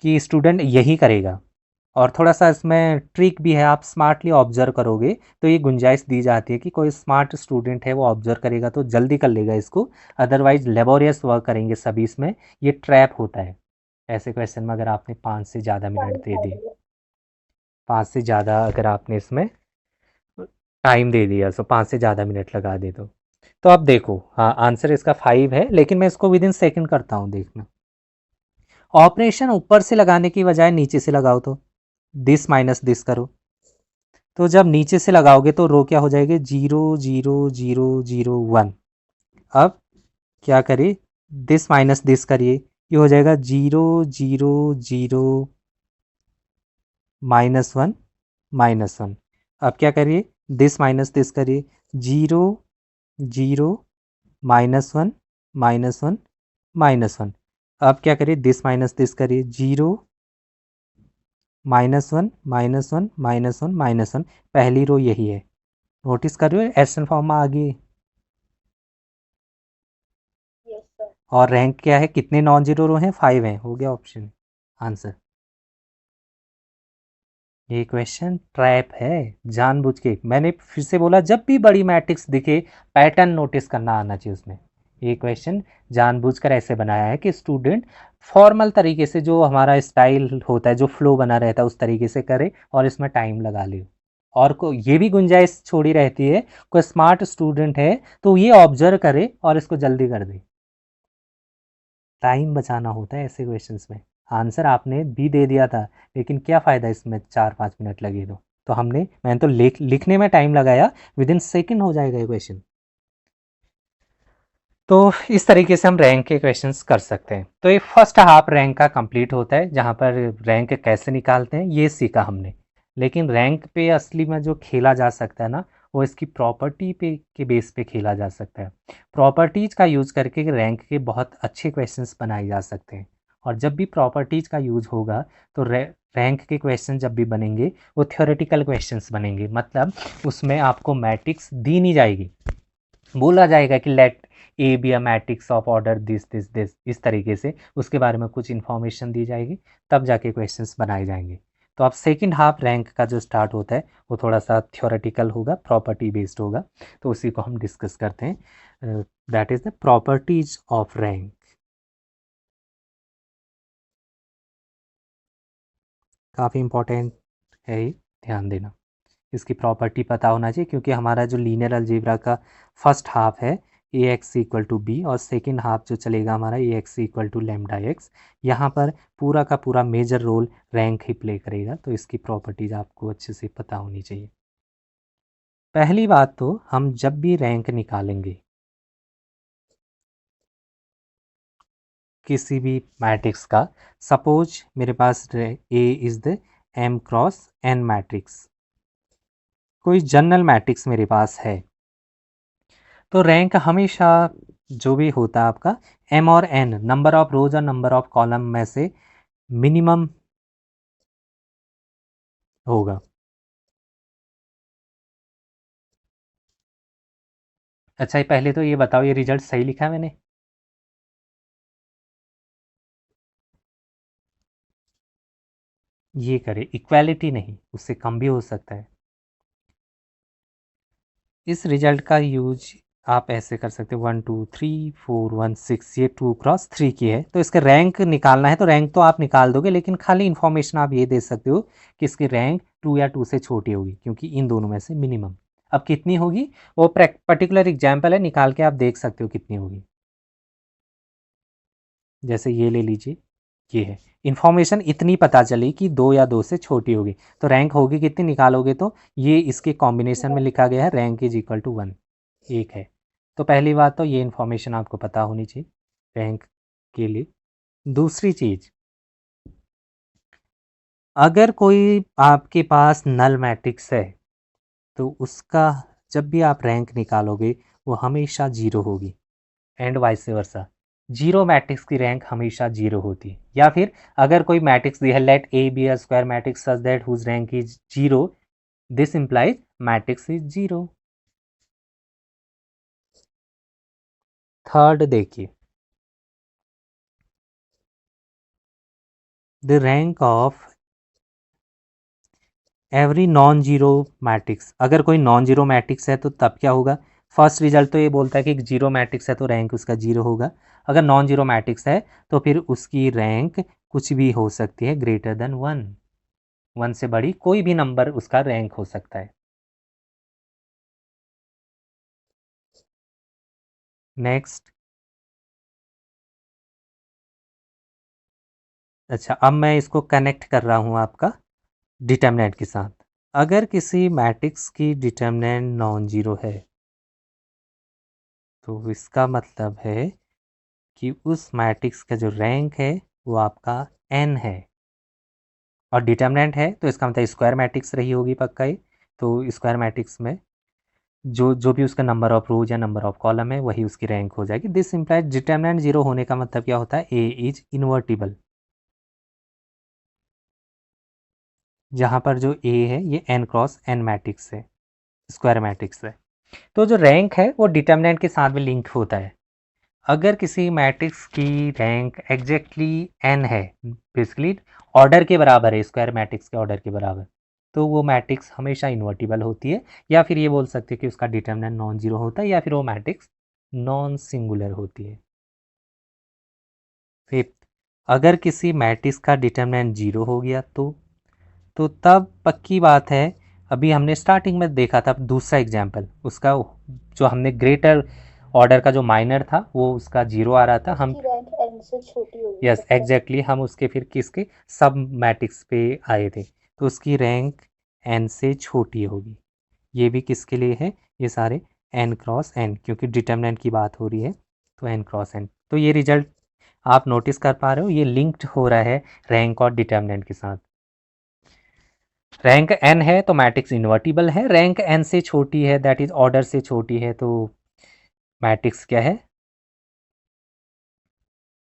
कि स्टूडेंट यही करेगा, और थोड़ा सा इसमें ट्रिक भी है। आप स्मार्टली ऑब्जर्व करोगे तो ये गुंजाइश दी जाती है कि कोई स्मार्ट स्टूडेंट है वो ऑब्जर्व करेगा तो जल्दी कर लेगा इसको, अदरवाइज लेबोरियस वर्क करेंगे सभी इसमें। ये ट्रैप होता है ऐसे क्वेश्चन में, अगर आपने 5 से ज़्यादा मिनट दे दिए, 5 से ज़्यादा अगर आपने इसमें टाइम दे दिया तो 5 से ज़्यादा मिनट लगा दे तो अब देखो, हाँ आंसर इसका 5 है, लेकिन मैं इसको विद इन सेकेंड करता हूँ। देखना, ऑपरेशन ऊपर से लगाने की बजाय नीचे से लगाओ, तो दिस माइनस दिस करो। तो जब नीचे से लगाओगे तो रो क्या हो जाएगी, 0 0 0 0 1। अब क्या करिए, दिस माइनस दिस करिए, ये हो जाएगा 0 0 0 -1 -1। अब क्या करिए, दिस माइनस दिस करिए, 0 0 -1 -1 -1। अब क्या करिए, दिस माइनस दिस करिए, 0 -1 -1 -1 -1। पहली रो यही है, नोटिस कर रहे हो एशन फॉर्म में आ गई। Yes sir. और रैंक क्या है, कितने नॉन जीरो रो हैं, 5 हैं, हो गया ऑप्शन आंसर। ये क्वेश्चन ट्रैप है, जानबूझ के मैंने फिर से बोला, जब भी बड़ी मैट्रिक्स दिखे पैटर्न नोटिस करना आना चाहिए उसमें। ये क्वेश्चन जानबूझकर ऐसे बनाया है कि स्टूडेंट फॉर्मल तरीके से, जो हमारा स्टाइल होता है, जो फ्लो बना रहता है उस तरीके से करे और इसमें टाइम लगा ले। और को ये भी गुंजाइश छोड़ी रहती है, कोई स्मार्ट स्टूडेंट है तो ये ऑब्जर्व करे और इसको जल्दी कर दे। टाइम बचाना होता है ऐसे क्वेश्चंस में। आंसर आपने भी दे दिया था, लेकिन क्या फ़ायदा इसमें 4-5 मिनट लगे तो मैंने तो लिखने में टाइम लगाया, विद इन सेकेंड हो जाएगा ये क्वेश्चन। तो इस तरीके से हम रैंक के क्वेश्चंस कर सकते हैं। तो ये फर्स्ट हाफ रैंक का कंप्लीट होता है, जहाँ पर रैंक कैसे निकालते हैं ये सीखा हमने। लेकिन रैंक पे असली में जो खेला जा सकता है ना, वो इसकी प्रॉपर्टी पे के बेस पे खेला जा सकता है। प्रॉपर्टीज का यूज़ करके रैंक के बहुत अच्छे क्वेश्चंस बनाए जा सकते हैं। और जब भी प्रॉपर्टीज का यूज़ होगा तो रैंक के क्वेश्चन जब भी बनेंगे वो थ्योरेटिकल क्वेश्चंस बनेंगे, मतलब उसमें आपको मैट्रिक्स दी नहीं जाएगी, बोला जाएगा कि let A be a matrix of order this this this, इस तरीके से उसके बारे में कुछ इन्फॉर्मेशन दी जाएगी, तब जाके क्वेश्चंस बनाए जाएंगे। तो अब सेकंड हाफ रैंक का जो स्टार्ट होता है वो थोड़ा सा थ्योरेटिकल होगा, प्रॉपर्टी बेस्ड होगा, तो उसी को हम डिस्कस करते हैं। That is the properties of rank. काफ़ी इंपॉर्टेंट है ये, ध्यान देना। इसकी प्रॉपर्टी पता होना चाहिए, क्योंकि हमारा जो लीनियर अलजेब्रा का फर्स्ट हाफ है A X equal to B, और सेकेंड हाफ जो चलेगा हमारा A X equal to lambda X, यहाँ पर पूरा का पूरा मेजर रोल रैंक ही प्ले करेगा। तो इसकी प्रॉपर्टीज आपको अच्छे से पता होनी चाहिए। पहली बात तो हम जब भी रैंक निकालेंगे किसी भी मैट्रिक्स का, सपोज मेरे पास A is the M cross N matrix, कोई जनरल मैट्रिक्स मेरे पास है, तो रैंक हमेशा जो भी होता है आपका एम और एन, नंबर ऑफ रोज और नंबर ऑफ कॉलम में से मिनिमम होगा। अच्छा, ये पहले तो ये बताओ, ये रिजल्ट सही लिखा है मैंने? ये करे, इक्वालिटी नहीं, उससे कम भी हो सकता है। इस रिजल्ट का यूज आप ऐसे कर सकते हो, 1 2 3 4 1 6, ये 2 क्रॉस 3 की है, तो इसका रैंक निकालना है, तो रैंक तो आप निकाल दोगे, लेकिन खाली इन्फॉर्मेशन आप ये दे सकते हो कि इसकी रैंक 2 या 2 से छोटी होगी, क्योंकि इन दोनों में से मिनिमम। अब कितनी होगी वो पर्टिकुलर एग्जाम्पल है, निकाल के आप देख सकते हो कितनी होगी। जैसे ये ले लीजिए, ये है इन्फॉर्मेशन, इतनी पता चली कि 2 या 2 से छोटी होगी, तो रैंक होगी कितनी निकालोगे, तो ये इसके कॉम्बिनेशन में लिखा गया है, रैंक इज इक्वल टू 1, एक है। तो पहली बात तो ये इन्फॉर्मेशन आपको पता होनी चाहिए रैंक के लिए। दूसरी चीज़, अगर कोई आपके पास नल मैट्रिक्स है, तो उसका जब भी आप रैंक निकालोगे वो हमेशा जीरो होगी, and vice versa. Zero matrix की रैंक हमेशा जीरो होती है। या फिर अगर कोई मैट्रिक्स दी है, let A be a square matrix such that whose rank is zero, this implies matrix is zero. Third देखिए, the rank of every non zero matrix, अगर कोई नॉन जीरो मैट्रिक्स है तो तब क्या होगा, फर्स्ट रिजल्ट तो ये बोलता है कि एक जीरो मैट्रिक्स है तो रैंक उसका जीरो होगा। अगर नॉन जीरो मैट्रिक्स है तो फिर उसकी रैंक कुछ भी हो सकती है, ग्रेटर देन 1, 1 से बड़ी कोई भी नंबर उसका रैंक हो सकता है। नेक्स्ट, अच्छा अब मैं इसको कनेक्ट कर रहा हूँ आपका डिटर्मिनेंट के साथ। अगर किसी मैट्रिक्स की डिटर्मिनेंट नॉन जीरो है, तो इसका मतलब है कि उस मैट्रिक्स का जो रैंक है वो आपका n है, और डिटर्मिनेंट है तो इसका मतलब स्क्वायर मैट्रिक्स रही होगी पक्का ही। तो स्क्वायर मैट्रिक्स में जो जो भी उसका नंबर ऑफ रोज या नंबर ऑफ कॉलम है वही उसकी रैंक हो जाएगी। दिस इम्प्लाइज डिटर्मिनेंट जीरो होने का मतलब क्या होता है, ए इज इन्वर्टिबल, जहाँ पर जो ए है ये n क्रॉस n मैट्रिक्स है, स्क्वायर मैट्रिक्स है। तो जो रैंक है वो डिटर्मिनेंट के साथ भी लिंक होता है। अगर किसी मैट्रिक्स की रैंक एग्जैक्टली n है, बेसिकली ऑर्डर के बराबर है, स्क्वायर मैट्रिक्स के ऑर्डर के बराबर, तो वो मैट्रिक्स हमेशा इन्वर्टिबल होती है, या फिर ये बोल सकते हैं कि उसका डिटर्मिनेंट नॉन जीरो होता है, या फिर वो मैट्रिक्स नॉन सिंगुलर होती है। फिफ्थ, अगर किसी मैट्रिक्स का डिटर्मिनेंट जीरो हो गया तो तब पक्की बात है, अभी हमने स्टार्टिंग में देखा था दूसरा एग्जाम्पल, उसका जो हमने ग्रेटर ऑर्डर का जो माइनर था वो उसका जीरो आ रहा था, हम उसकी रैंक एन से छोटी होगी यस सबसे। एग्जैक्टली, हम उसके फिर किसके सब मैट्रिक्स पे आए थे, तो उसकी रैंक एन से छोटी होगी। ये भी किसके लिए है, ये सारे एन क्रॉस एन, क्योंकि डिटर्मिनेंट की बात हो रही है, तो एन क्रॉस एन। तो ये रिजल्ट आप नोटिस कर पा रहे हो, ये लिंक्ड हो रहा है रैंक और डिटर्मिनेंट के साथ। रैंक एन है तो मैट्रिक्स इन्वर्टिबल है, रैंक एन से छोटी है दैट इज ऑर्डर से छोटी है, तो मैट्रिक्स क्या है,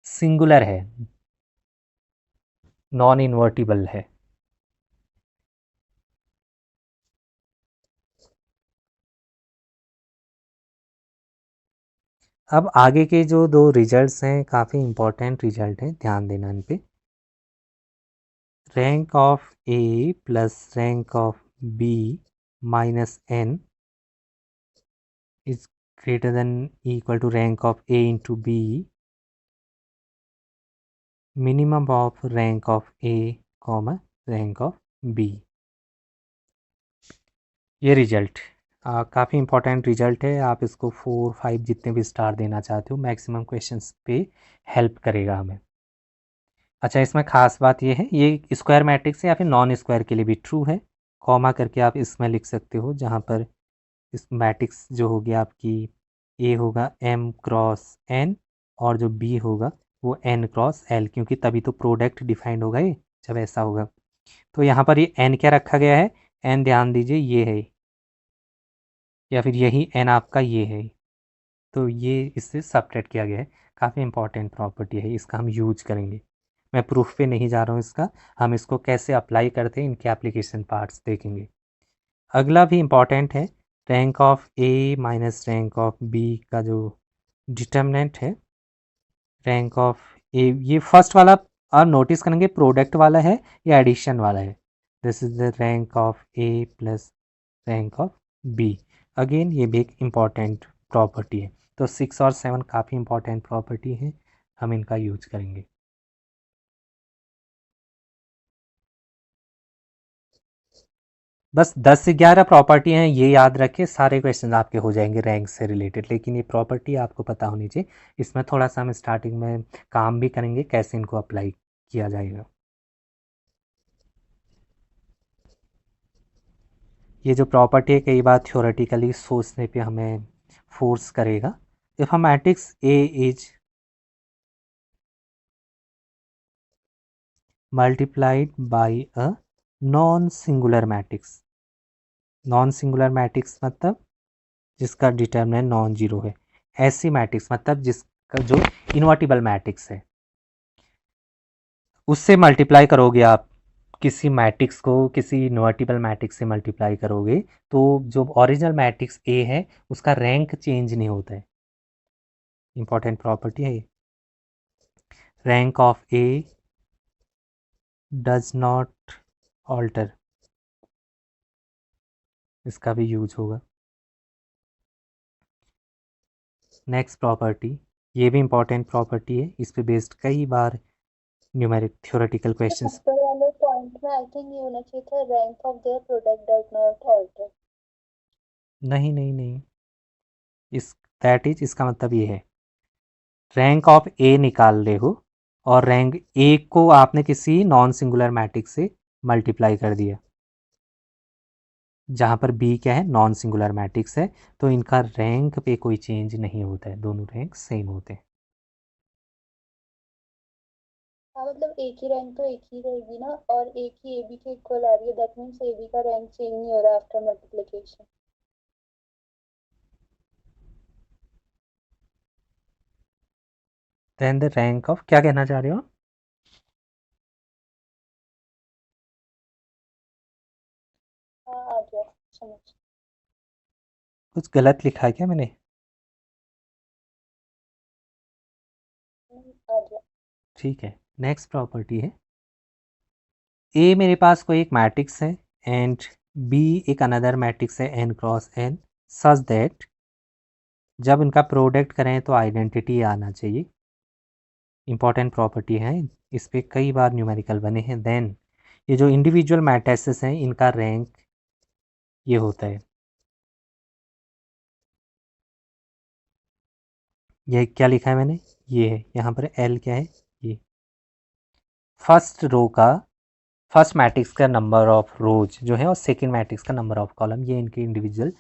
सिंगुलर है, नॉन इन्वर्टिबल है। अब आगे के जो दो रिजल्ट्स हैं काफ़ी इंपॉर्टेंट रिजल्ट हैं, ध्यान देना इन पे। Rank of A plus rank of B minus N is greater than equal to rank of A into B, minimum of rank of A comma rank of B। ये रिजल्ट काफ़ी इंपॉर्टेंट रिजल्ट है, आप इसको 4 5 जितने भी स्टार देना चाहते हो, मैक्सिमम क्वेश्चंस पे हेल्प करेगा हमें। अच्छा, इसमें खास बात ये है, ये स्क्वायर मैट्रिक्स है या फिर नॉन स्क्वायर के लिए भी ट्रू है, कॉमा करके आप इसमें लिख सकते हो, जहाँ पर इस मैट्रिक्स जो होगी आपकी ए होगा एम क्रॉस एन और जो बी होगा वो एन क्रॉस एल, क्योंकि तभी तो प्रोडक्ट डिफाइंड होगा ये, जब ऐसा होगा। तो यहाँ पर ये एन क्या रखा गया है, एन ध्यान दीजिए ये है, या फिर यही एन आपका ये है, तो ये इससे सबट्रैक्ट किया गया है। काफ़ी इंपॉर्टेंट प्रॉपर्टी है, इसका हम यूज करेंगे। मैं प्रूफ पे नहीं जा रहा हूँ इसका, हम इसको कैसे अप्लाई करते हैं इनके एप्लीकेशन पार्ट्स देखेंगे। अगला भी इम्पॉर्टेंट है, rank of A minus rank of B का जो डिटर्मिनेंट है, रैंक ऑफ ए, ये फर्स्ट वाला आप नोटिस करेंगे प्रोडक्ट वाला है या एडिशन वाला है, this is the rank of A plus rank of B. Again ये भी एक इम्पॉर्टेंट प्रॉपर्टी है, तो 6 और 7 काफ़ी इंपॉर्टेंट प्रॉपर्टी है, हम इनका यूज करेंगे। बस 10 से 11 प्रॉपर्टी हैं, ये याद रखें, सारे क्वेश्चन आपके हो जाएंगे रैंक से रिलेटेड, लेकिन ये प्रॉपर्टी आपको पता होनी चाहिए। इसमें थोड़ा सा हम स्टार्टिंग में काम भी करेंगे कैसे इनको अप्लाई किया जाएगा। ये जो प्रॉपर्टी है कई बार थ्योरेटिकली सोचने पे हमें फोर्स करेगा। If a matrix A is multiplied by a non singular matrix, non singular matrix मतलब जिसका डिटर्मिनेंट नॉन जीरो है, ऐसी मैट्रिक्स मतलब जिसका जो इन्वर्टिबल मैट्रिक्स है, उससे मल्टीप्लाई करोगे आप, किसी मैट्रिक्स को किसी इन्वर्टिबल मैट्रिक्स से मल्टीप्लाई करोगे, तो जो ओरिजिनल मैट्रिक्स ए है उसका रैंक चेंज नहीं होता है। इंपॉर्टेंट प्रॉपर्टी है ये, rank of A does not alter, इसका भी यूज होगा। नेक्स्ट प्रॉपर्टी, ये भी इंपॉर्टेंट प्रॉपर्टी है, इस पे बेस्ड कई बार न्यूमेरिक थ्योरेटिकल क्वेश्चंस। ऊपर वाले पॉइंट में आई थिंक ये होना चाहिए था, rank of their product does not alter. नहीं नहीं नहीं, इस दैट इज, इसका मतलब ये है रैंक ऑफ ए निकाल रहे हो और रैंक ए को आपने किसी नॉन सिंगुलर मैट्रिक्स से मल्टीप्लाई कर दिया, जहाँ पर बी क्या है, नॉन सिंगुलर मैट्रिक्स है, तो इनका रैंक पे कोई चेंज नहीं होता है, दोनों रैंक सेम होते हैं। हाँ मतलब एक ही रैंक तो एक ही रहेगी ना, और एक ही ए बी के इक्वल आ रही है, दैट मीन्स ए बी का रैंक चेंज नहीं हो रहा after multiplication. Then the rank of, क्या कहना चाह रहे हो, हाँ आ गया समझ। कुछ गलत लिखा है क्या मैंने, आ गया। ठीक है। नेक्स्ट प्रॉपर्टी है, ए मेरे पास कोई एक मैट्रिक्स है एंड बी एक अनदर मैट्रिक्स है N cross N, such that जब इनका प्रोडक्ट करें तो आइडेंटिटी आना चाहिए। इंपॉर्टेंट प्रॉपर्टी है, इस पे कई बार न्यूमेरिकल बने हैं। देन ये जो इंडिविजुअल मैट्रिसेस हैं इनका रैंक ये होता है, ये क्या लिखा है मैंने, ये है यहाँ पर एल क्या है, ये फर्स्ट रो का, फर्स्ट मैट्रिक्स का नंबर ऑफ रोज जो है और सेकंड मैट्रिक्स का नंबर ऑफ कॉलम, ये इनके इंडिविजुअल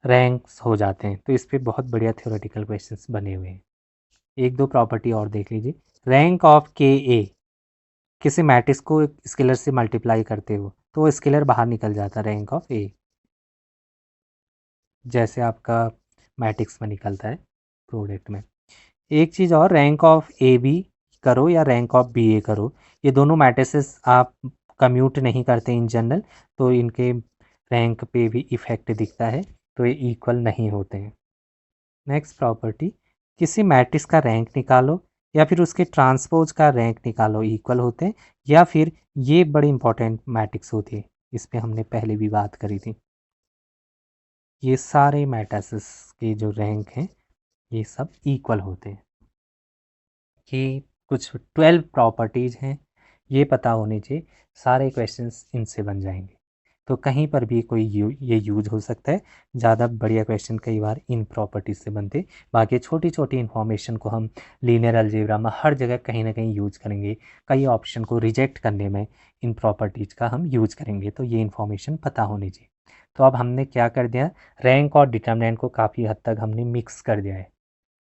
रैंक्स हो जाते हैं। तो इस पे बहुत बढ़िया थ्योरेटिकल क्वेश्चंस बने हुए हैं। एक दो प्रॉपर्टी और देख लीजिए। रैंक ऑफ के ए, किसी मैट्रिक्स को स्केलर से मल्टीप्लाई करते हो तो वो स्केलर बाहर निकल जाता है रैंक ऑफ ए, जैसे आपका मैट्रिक्स में निकलता है प्रोडक्ट में। एक चीज़ और, रैंक ऑफ ए बी करो या रैंक ऑफ बी ए करो, ये दोनों मैट्रिसेस आप कम्यूट नहीं करते इन जनरल, तो इनके रैंक पे भी इफेक्ट दिखता है, तो ये इक्वल नहीं होते हैं। नेक्स्ट प्रॉपर्टी, किसी मैट्रिक्स का रैंक निकालो या फिर उसके ट्रांसपोज का रैंक निकालो इक्वल होते हैं, या फिर ये बड़ी इंपॉर्टेंट मैट्रिक्स होती है, इस पर हमने पहले भी बात करी थी। ये सारे मैट्रिसेस के जो रैंक हैं ये सब इक्वल होते हैं। ये कुछ 12 प्रॉपर्टीज़ हैं, ये पता होने चाहिए, सारे क्वेश्चंस इनसे बन जाएंगे। तो कहीं पर भी कोई ये यूज हो सकता है। ज़्यादा बढ़िया क्वेश्चन कई बार इन प्रॉपर्टीज से बनते, बाकी छोटी छोटी इन्फॉर्मेशन को हम लीनियर अलजेब्रा में हर जगह कहीं ना कहीं यूज करेंगे, कई ऑप्शन को रिजेक्ट करने में इन प्रॉपर्टीज का हम यूज करेंगे, तो ये इन्फॉर्मेशन पता होनी चाहिए। तो अब हमने क्या कर दिया, रैंक और डिटर्मिनेंट को काफ़ी हद तक हमने मिक्स कर दिया है।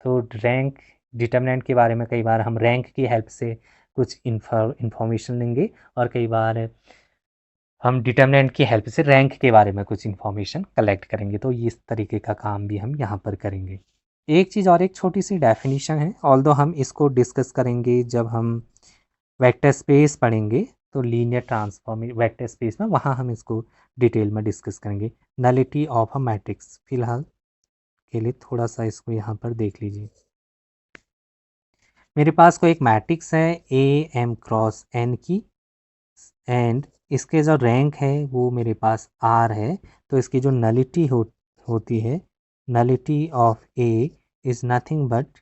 तो रैंक डिटर्मिनेंट के बारे में कई बार हम रैंक की हेल्प से कुछ इन्फॉर्मेशन लेंगे, और कई बार हम डिटर्मिनेंट की हेल्प से रैंक के बारे में कुछ इन्फॉर्मेशन कलेक्ट करेंगे। तो इस तरीके का काम भी हम यहाँ पर करेंगे। एक चीज़ और, एक छोटी सी डेफिनेशन है, ऑल्दो हम इसको डिस्कस करेंगे जब हम वेक्टर स्पेस पढ़ेंगे, तो लीनियर ट्रांसफॉर्म वेक्टर स्पेस में वहाँ हम इसको डिटेल में डिस्कस करेंगे। नलिटी ऑफ अ मैट्रिक्स, फिलहाल के लिए थोड़ा सा इसको यहाँ पर देख लीजिए। मेरे पास कोई एक मैट्रिक्स है ए एम क्रॉस एन की, एंड इसके जो रैंक है वो मेरे पास आर है, तो इसकी जो नलिटी होती है, nullity of A is nothing but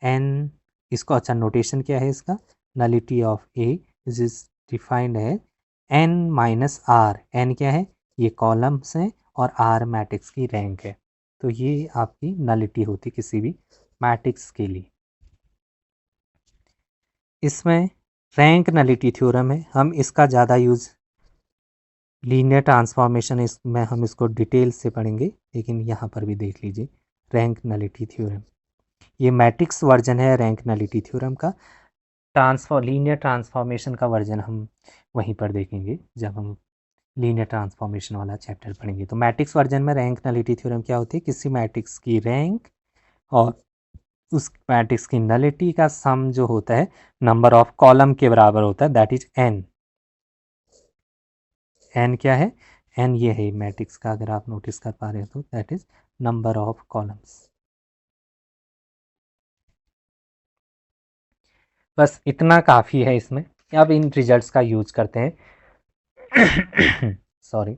N, इसको अच्छा नोटेशन क्या है इसका, nullity of A is defined है एन माइनस आर, एन क्या है, ये कॉलम्स हैं और आर मैट्रिक्स की रैंक है। तो ये आपकी नलिटी होती किसी भी मैट्रिक्स के लिए। इसमें रैंक नलिटी थ्योरम है, हम इसका ज़्यादा यूज़ लीनियर ट्रांसफॉर्मेशन इसमें हम इसको डिटेल से पढ़ेंगे, लेकिन यहाँ पर भी देख लीजिए रैंक नलिटी थ्योरम, ये मैट्रिक्स वर्जन है रैंक नलिटी थ्योरम का। लीनियर ट्रांसफॉर्मेशन का वर्जन हम वहीं पर देखेंगे जब हम लीनियर ट्रांसफॉर्मेशन वाला चैप्टर पढ़ेंगे। तो मैट्रिक्स वर्जन में रैंक नलिटी थ्योरम क्या होती है, किसी मैट्रिक्स की रैंक और उस मैट्रिक्स की नलिटी का सम जो होता है नंबर ऑफ कॉलम के बराबर होता है, दैट इज एन। एन क्या है, एन ये है मैट्रिक्स का, अगर आप नोटिस कर पा रहे हो तो that is number of columns. बस इतना काफ़ी है इसमें। अब इन रिजल्ट्स का यूज करते हैं सॉरी,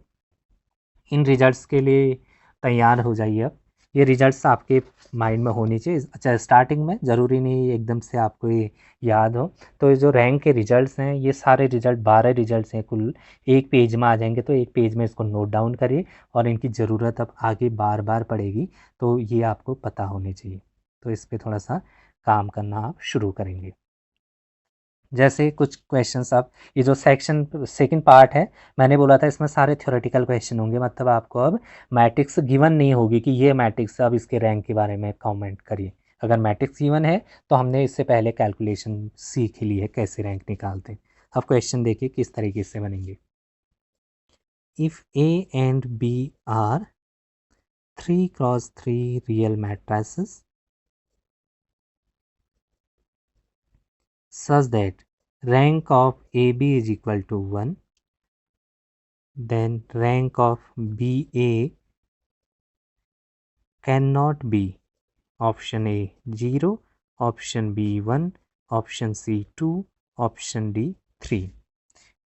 इन रिजल्ट्स के लिए तैयार हो जाइए। अब ये रिजल्ट्स आपके माइंड में होनी चाहिए। अच्छा, स्टार्टिंग में ज़रूरी नहीं एकदम से आपको ये याद हो। तो ये जो रैंक के रिजल्ट्स हैं, ये सारे रिजल्ट 12 रिजल्ट्स हैं कुल, एक पेज में आ जाएंगे, तो एक पेज में इसको नोट डाउन करिए, और इनकी ज़रूरत अब आगे बार बार पड़ेगी, तो ये आपको पता होनी चाहिए। तो इस पर थोड़ा सा काम करना आप शुरू करेंगे। जैसे कुछ क्वेश्चंस, अब ये जो सेक्शन सेकंड पार्ट है, मैंने बोला था इसमें सारे थ्योरेटिकल क्वेश्चन होंगे, मतलब आपको अब मैट्रिक्स गिवन नहीं होगी कि ये मैट्रिक्स, अब इसके रैंक के बारे में कमेंट करिए। अगर मैट्रिक्स गिवन है तो हमने इससे पहले कैलकुलेशन सीख ली है कैसे रैंक निकालते हैं। अब क्वेश्चन देखिए किस तरीके से बनेंगे। If A and B are 3x3 real matrices such that rank of AB is equal to 1, then rank of BA cannot be option A 0, option B 1, option C 2, option D 3।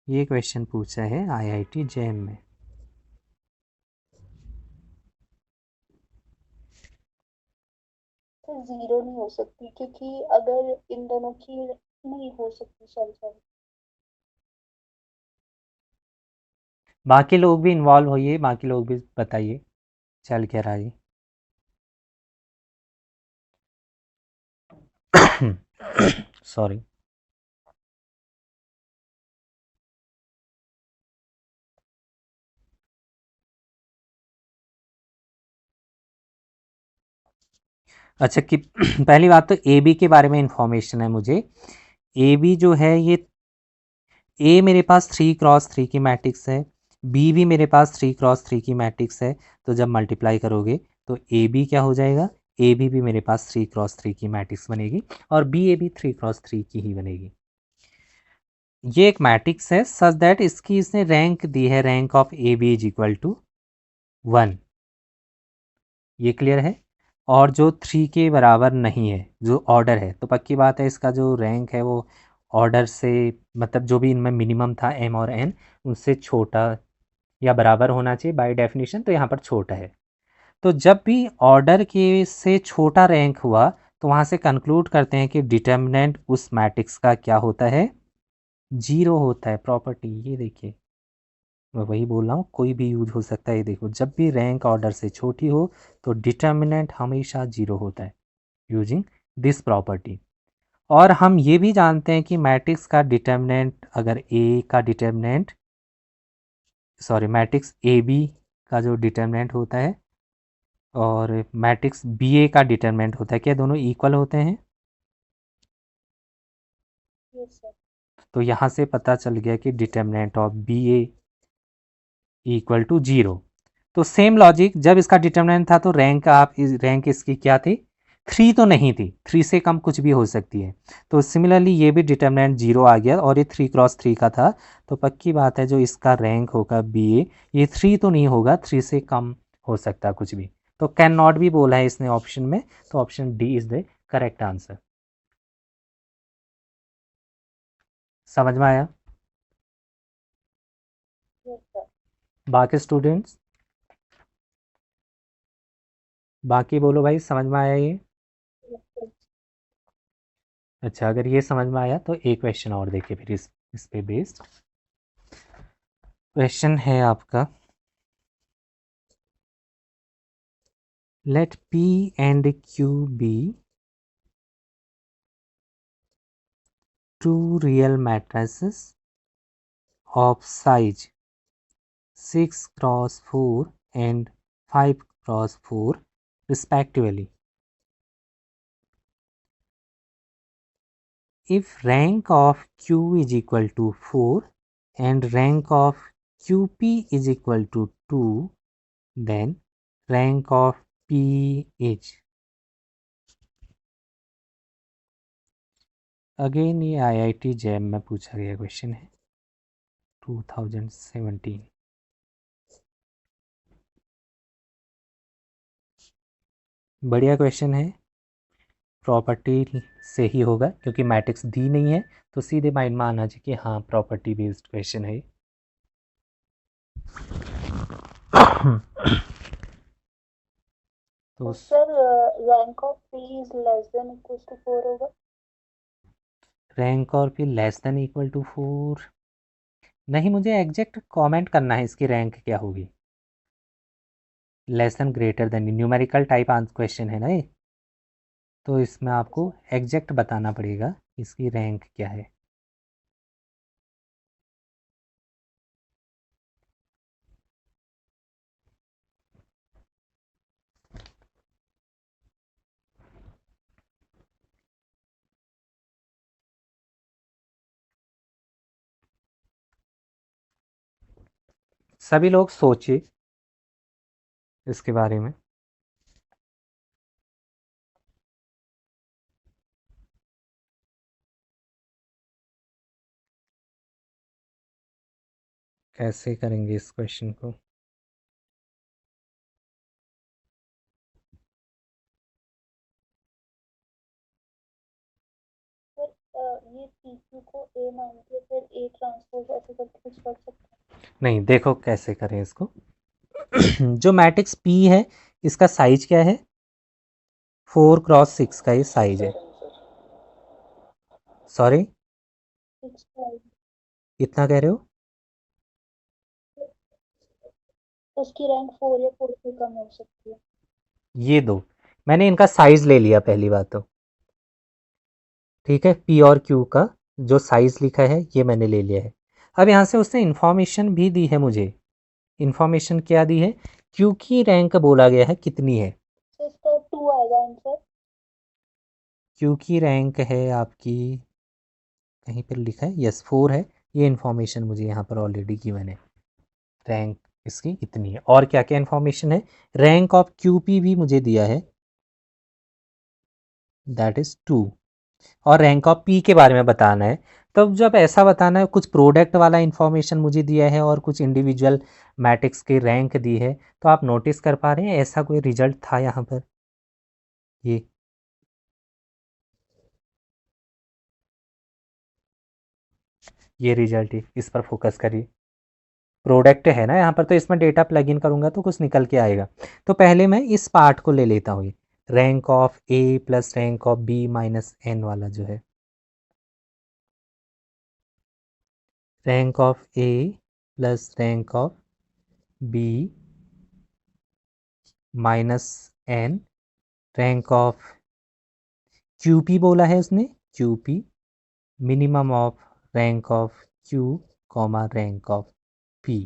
ये क्वेश्चन पूछा है IIT जैम में। तो जीरो नहीं हो सकती, क्योंकि अगर इन दोनों की नहीं हो सकती, सॉरी सॉरी। बाकी लोग भी इन्वॉल्व होइए, बाकी लोग भी बताइए चल क्या रहा है। सॉरी। अच्छा कि पहली बात तो ए बी के बारे में इंफॉर्मेशन है मुझे। ए बी जो है ये, ए मेरे पास 3x3 की मैट्रिक्स है, बी भी मेरे पास 3x3 की मैट्रिक्स है। तो जब मल्टीप्लाई करोगे तो ए बी क्या हो जाएगा, ए बी भी मेरे पास 3x3 की मैट्रिक्स बनेगी और बी ए भी 3x3 की ही बनेगी। ये एक मैट्रिक्स है सच दैट इसकी इसने रैंक दी है, rank of A B is equal to 1। ये क्लियर है। और जो 3 के बराबर नहीं है, जो ऑर्डर है, तो पक्की बात है इसका जो रैंक है वो ऑर्डर से, मतलब जो भी इनमें मिनिमम था एम और एन, उनसे छोटा या बराबर होना चाहिए बाय डेफिनेशन, तो यहाँ पर छोटा है। तो जब भी ऑर्डर के से छोटा रैंक हुआ तो वहाँ से कंक्लूड करते हैं कि डिटर्मिनेंट उस मैट्रिक्स का क्या होता है, जीरो होता है। प्रॉपर्टी ये देखिए, मैं वही बोल रहा हूँ, कोई भी यूज हो सकता है। ये देखो, जब भी रैंक ऑर्डर से छोटी हो तो डिटर्मिनेंट हमेशा जीरो होता है यूजिंग दिस प्रॉपर्टी। और हम ये भी जानते हैं कि मैट्रिक्स का डिटर्मिनेंट, अगर ए का determinant, sorry matrix A B का जो डिटर्मिनेंट होता है और मैट्रिक्स बी ए का डिटर्मिनेंट होता है, क्या दोनों इक्वल होते हैं? Yes sir. तो यहाँ से पता चल गया कि determinant of B A equal to zero. तो सेम लॉजिक, जब इसका डिटर्मिनेंट था तो रैंक, आप रैंक इसकी क्या थी, 3 तो नहीं थी, 3 से कम कुछ भी हो सकती है। तो सिमिलरली ये भी डिटर्मिनेंट जीरो आ गया और ये 3x3 का था। तो पक्की बात है जो इसका रैंक होगा बी ए, ये 3 तो नहीं होगा, 3 से कम हो सकता कुछ भी। तो कैन नॉट भी बोला है इसने ऑप्शन में, तो option D is the correct answer. समझ में आया? Yes sir. बाकी स्टूडेंट्स, बाकी बोलो भाई, समझ में आया ये? Yes sir. अच्छा, अगर ये समझ में आया तो एक क्वेश्चन और देखिए फिर इस पे बेस्ड क्वेश्चन है आपका। Let P and Q be two real matrices of size 6x4 and 5x4 respectively. If rank of Q is equal to 4 and rank of QP is equal to 2, then rank of P is। Again ये IIT जैम में पूछा गया क्वेश्चन है, 2017। बढ़िया क्वेश्चन है, प्रॉपर्टी से ही होगा क्योंकि मैट्रिक्स दी नहीं है, तो सीधे माइंड में आना चाहिए कि हाँ प्रॉपर्टी बेस्ड क्वेश्चन है। तो sir rank of P is less than equal to 4 होगा। रैंक और फिर लेस देन इक्वल टू 4 नहीं, मुझे एग्जैक्ट कमेंट करना है इसकी रैंक क्या होगी। Less than greater than numerical type question है ना ये, तो इसमें आपको एग्जैक्ट बताना पड़ेगा इसकी रैंक क्या है। सभी लोग सोचिए इसके बारे में। कैसे करेंगे इस क्वेश्चन को? सर ये पी क्यू को ए मान के फिर ए ट्रांसपोज ऐसे करके कुछ कर सकते हैं। नहीं, देखो कैसे करें इसको। जो मैट्रिक्स P है इसका साइज क्या है, 4x6 का ये साइज है। सॉरी, 6 कितना कह रहे हो? उसकी रैंक 4 या 4 से कम हो सकती है। ये दो, मैंने इनका साइज ले लिया पहली बात तो। ठीक है, पी और क्यू का जो साइज़ लिखा है ये मैंने ले लिया है। अब यहाँ से उसने इन्फॉर्मेशन भी दी है मुझे। इन्फॉर्मेशन क्या दी है? क्यू की रैंक बोला गया है कितनी है। तो इसका 2 आएगा आंसर। क्यू की रैंक है आपकी, कहीं पर लिखा है, यस 4 है। ये इन्फॉर्मेशन मुझे यहाँ पर ऑलरेडी गिवन है। रैंक इसकी इतनी है। और क्या क्या इन्फॉर्मेशन है? रैंक ऑफ क्यूपी भी मुझे दिया है, दैट इज़ 2। और रैंक ऑफ पी के बारे में बताना है। तब जब ऐसा बताना है, कुछ प्रोडक्ट वाला इन्फॉर्मेशन मुझे दिया है और कुछ इंडिविजुअल मैट्रिक्स के रैंक दी है, तो आप नोटिस कर पा रहे हैं ऐसा कोई रिजल्ट था यहाँ पर। ये रिजल्ट ही, इस पर फोकस करिए। प्रोडक्ट है ना यहाँ पर, तो इसमें डेटा प्लग इन करूँगा तो कुछ निकल के आएगा। तो पहले मैं इस पार्ट को ले लेता हूँ, rank of A plus rank of B minus N वाला जो है। Rank of A plus rank of B minus N, rank of QP बोला है उसने, QP minimum of rank of Q comma rank of P,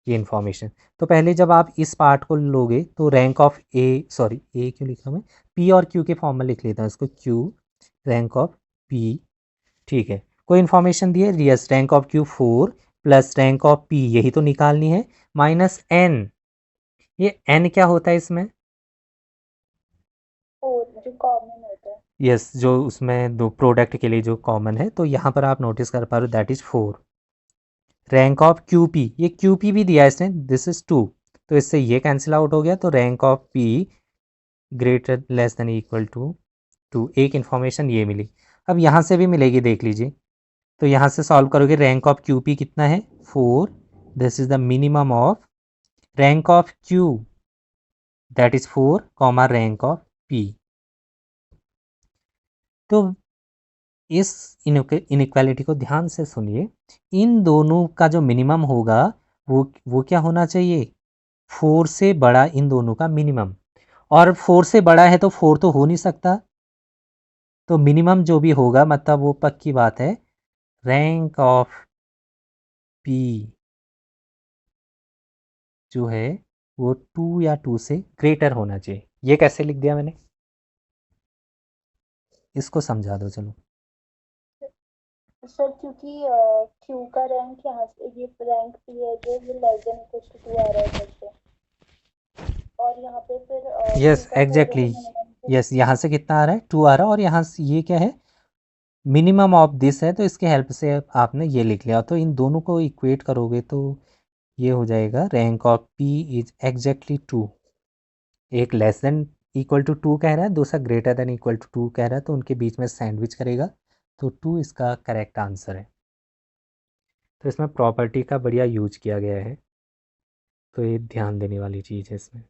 ये इन्फॉर्मेशन। तो पहले जब आप इस पार्ट को लोगे तो rank of A, sorry A क्यों लिखा मैं, पी और क्यू के फॉर्म में लिख लेता हूँ इसको, क्यू रैंक ऑफ पी। ठीक है, कोई इन्फॉर्मेशन दी है, yes rank of Q 4 plus rank of P, यही तो निकालनी है, माइनस एन। ये एन क्या होता है इसमें? 4 जो कॉमन होता है। यस, जो उसमें दो प्रोडक्ट के लिए जो कॉमन है, तो यहाँ पर आप नोटिस कर पा रहे हो that is 4। Rank of Q P, ये क्यू पी भी दिया है इसने, दिस इज 2, तो इससे ये कैंसिल आउट हो गया, तो rank of P greater less than equal to 2। एक इन्फॉर्मेशन ये मिली। अब यहाँ से भी मिलेगी, देख लीजिए। तो यहाँ से सॉल्व करोगे, रैंक ऑफ क्यू पी कितना है, 4, this is the minimum of rank of Q, that is 4 comma rank of P. तो इस इनइक्वालिटी को ध्यान से सुनिए, इन दोनों का जो मिनिमम होगा वो क्या होना चाहिए, 4 से बड़ा इन दोनों का मिनिमम। और 4 से बड़ा है तो 4 तो हो नहीं सकता, तो मिनिमम जो भी होगा, मतलब वो पक्की बात है, रैंक ऑफ पी जो है वो 2 या 2 से ग्रेटर होना चाहिए। ये कैसे लिख दिया मैंने, इसको समझा दो चलो। सर क्योंकि क्यू का रैंक यहाँ से ये रैंक पी है जो ये लेस देन इक्वल टू 2 आ रहा है इधर से। और यहाँ पे फिर क्यू यस का 4 है एग्जैक्टली, तो मिनिमम से। यस यहाँ से कितना आ रहा है, 2 आ रहा है, और यहाँ से ये क्या है, मिनिमम ऑफ दिस है, तो इसके हेल्प से आपने ये लिख लिया। तो इन दोनों को इक्वेट करोगे तो ये हो जाएगा, rank of P is exactly 2। एक लेस देन इक्वल टू 2 कह रहा है, दूसरा ग्रेटर देन इक्वल टू 2 कह रहा है, तो उनके बीच में सैंडविच करेगा, तो 2 इसका करेक्ट आंसर है। तो इसमें प्रॉपर्टी का बढ़िया यूज किया गया है, तो ये ध्यान देने वाली चीज़ है इसमें।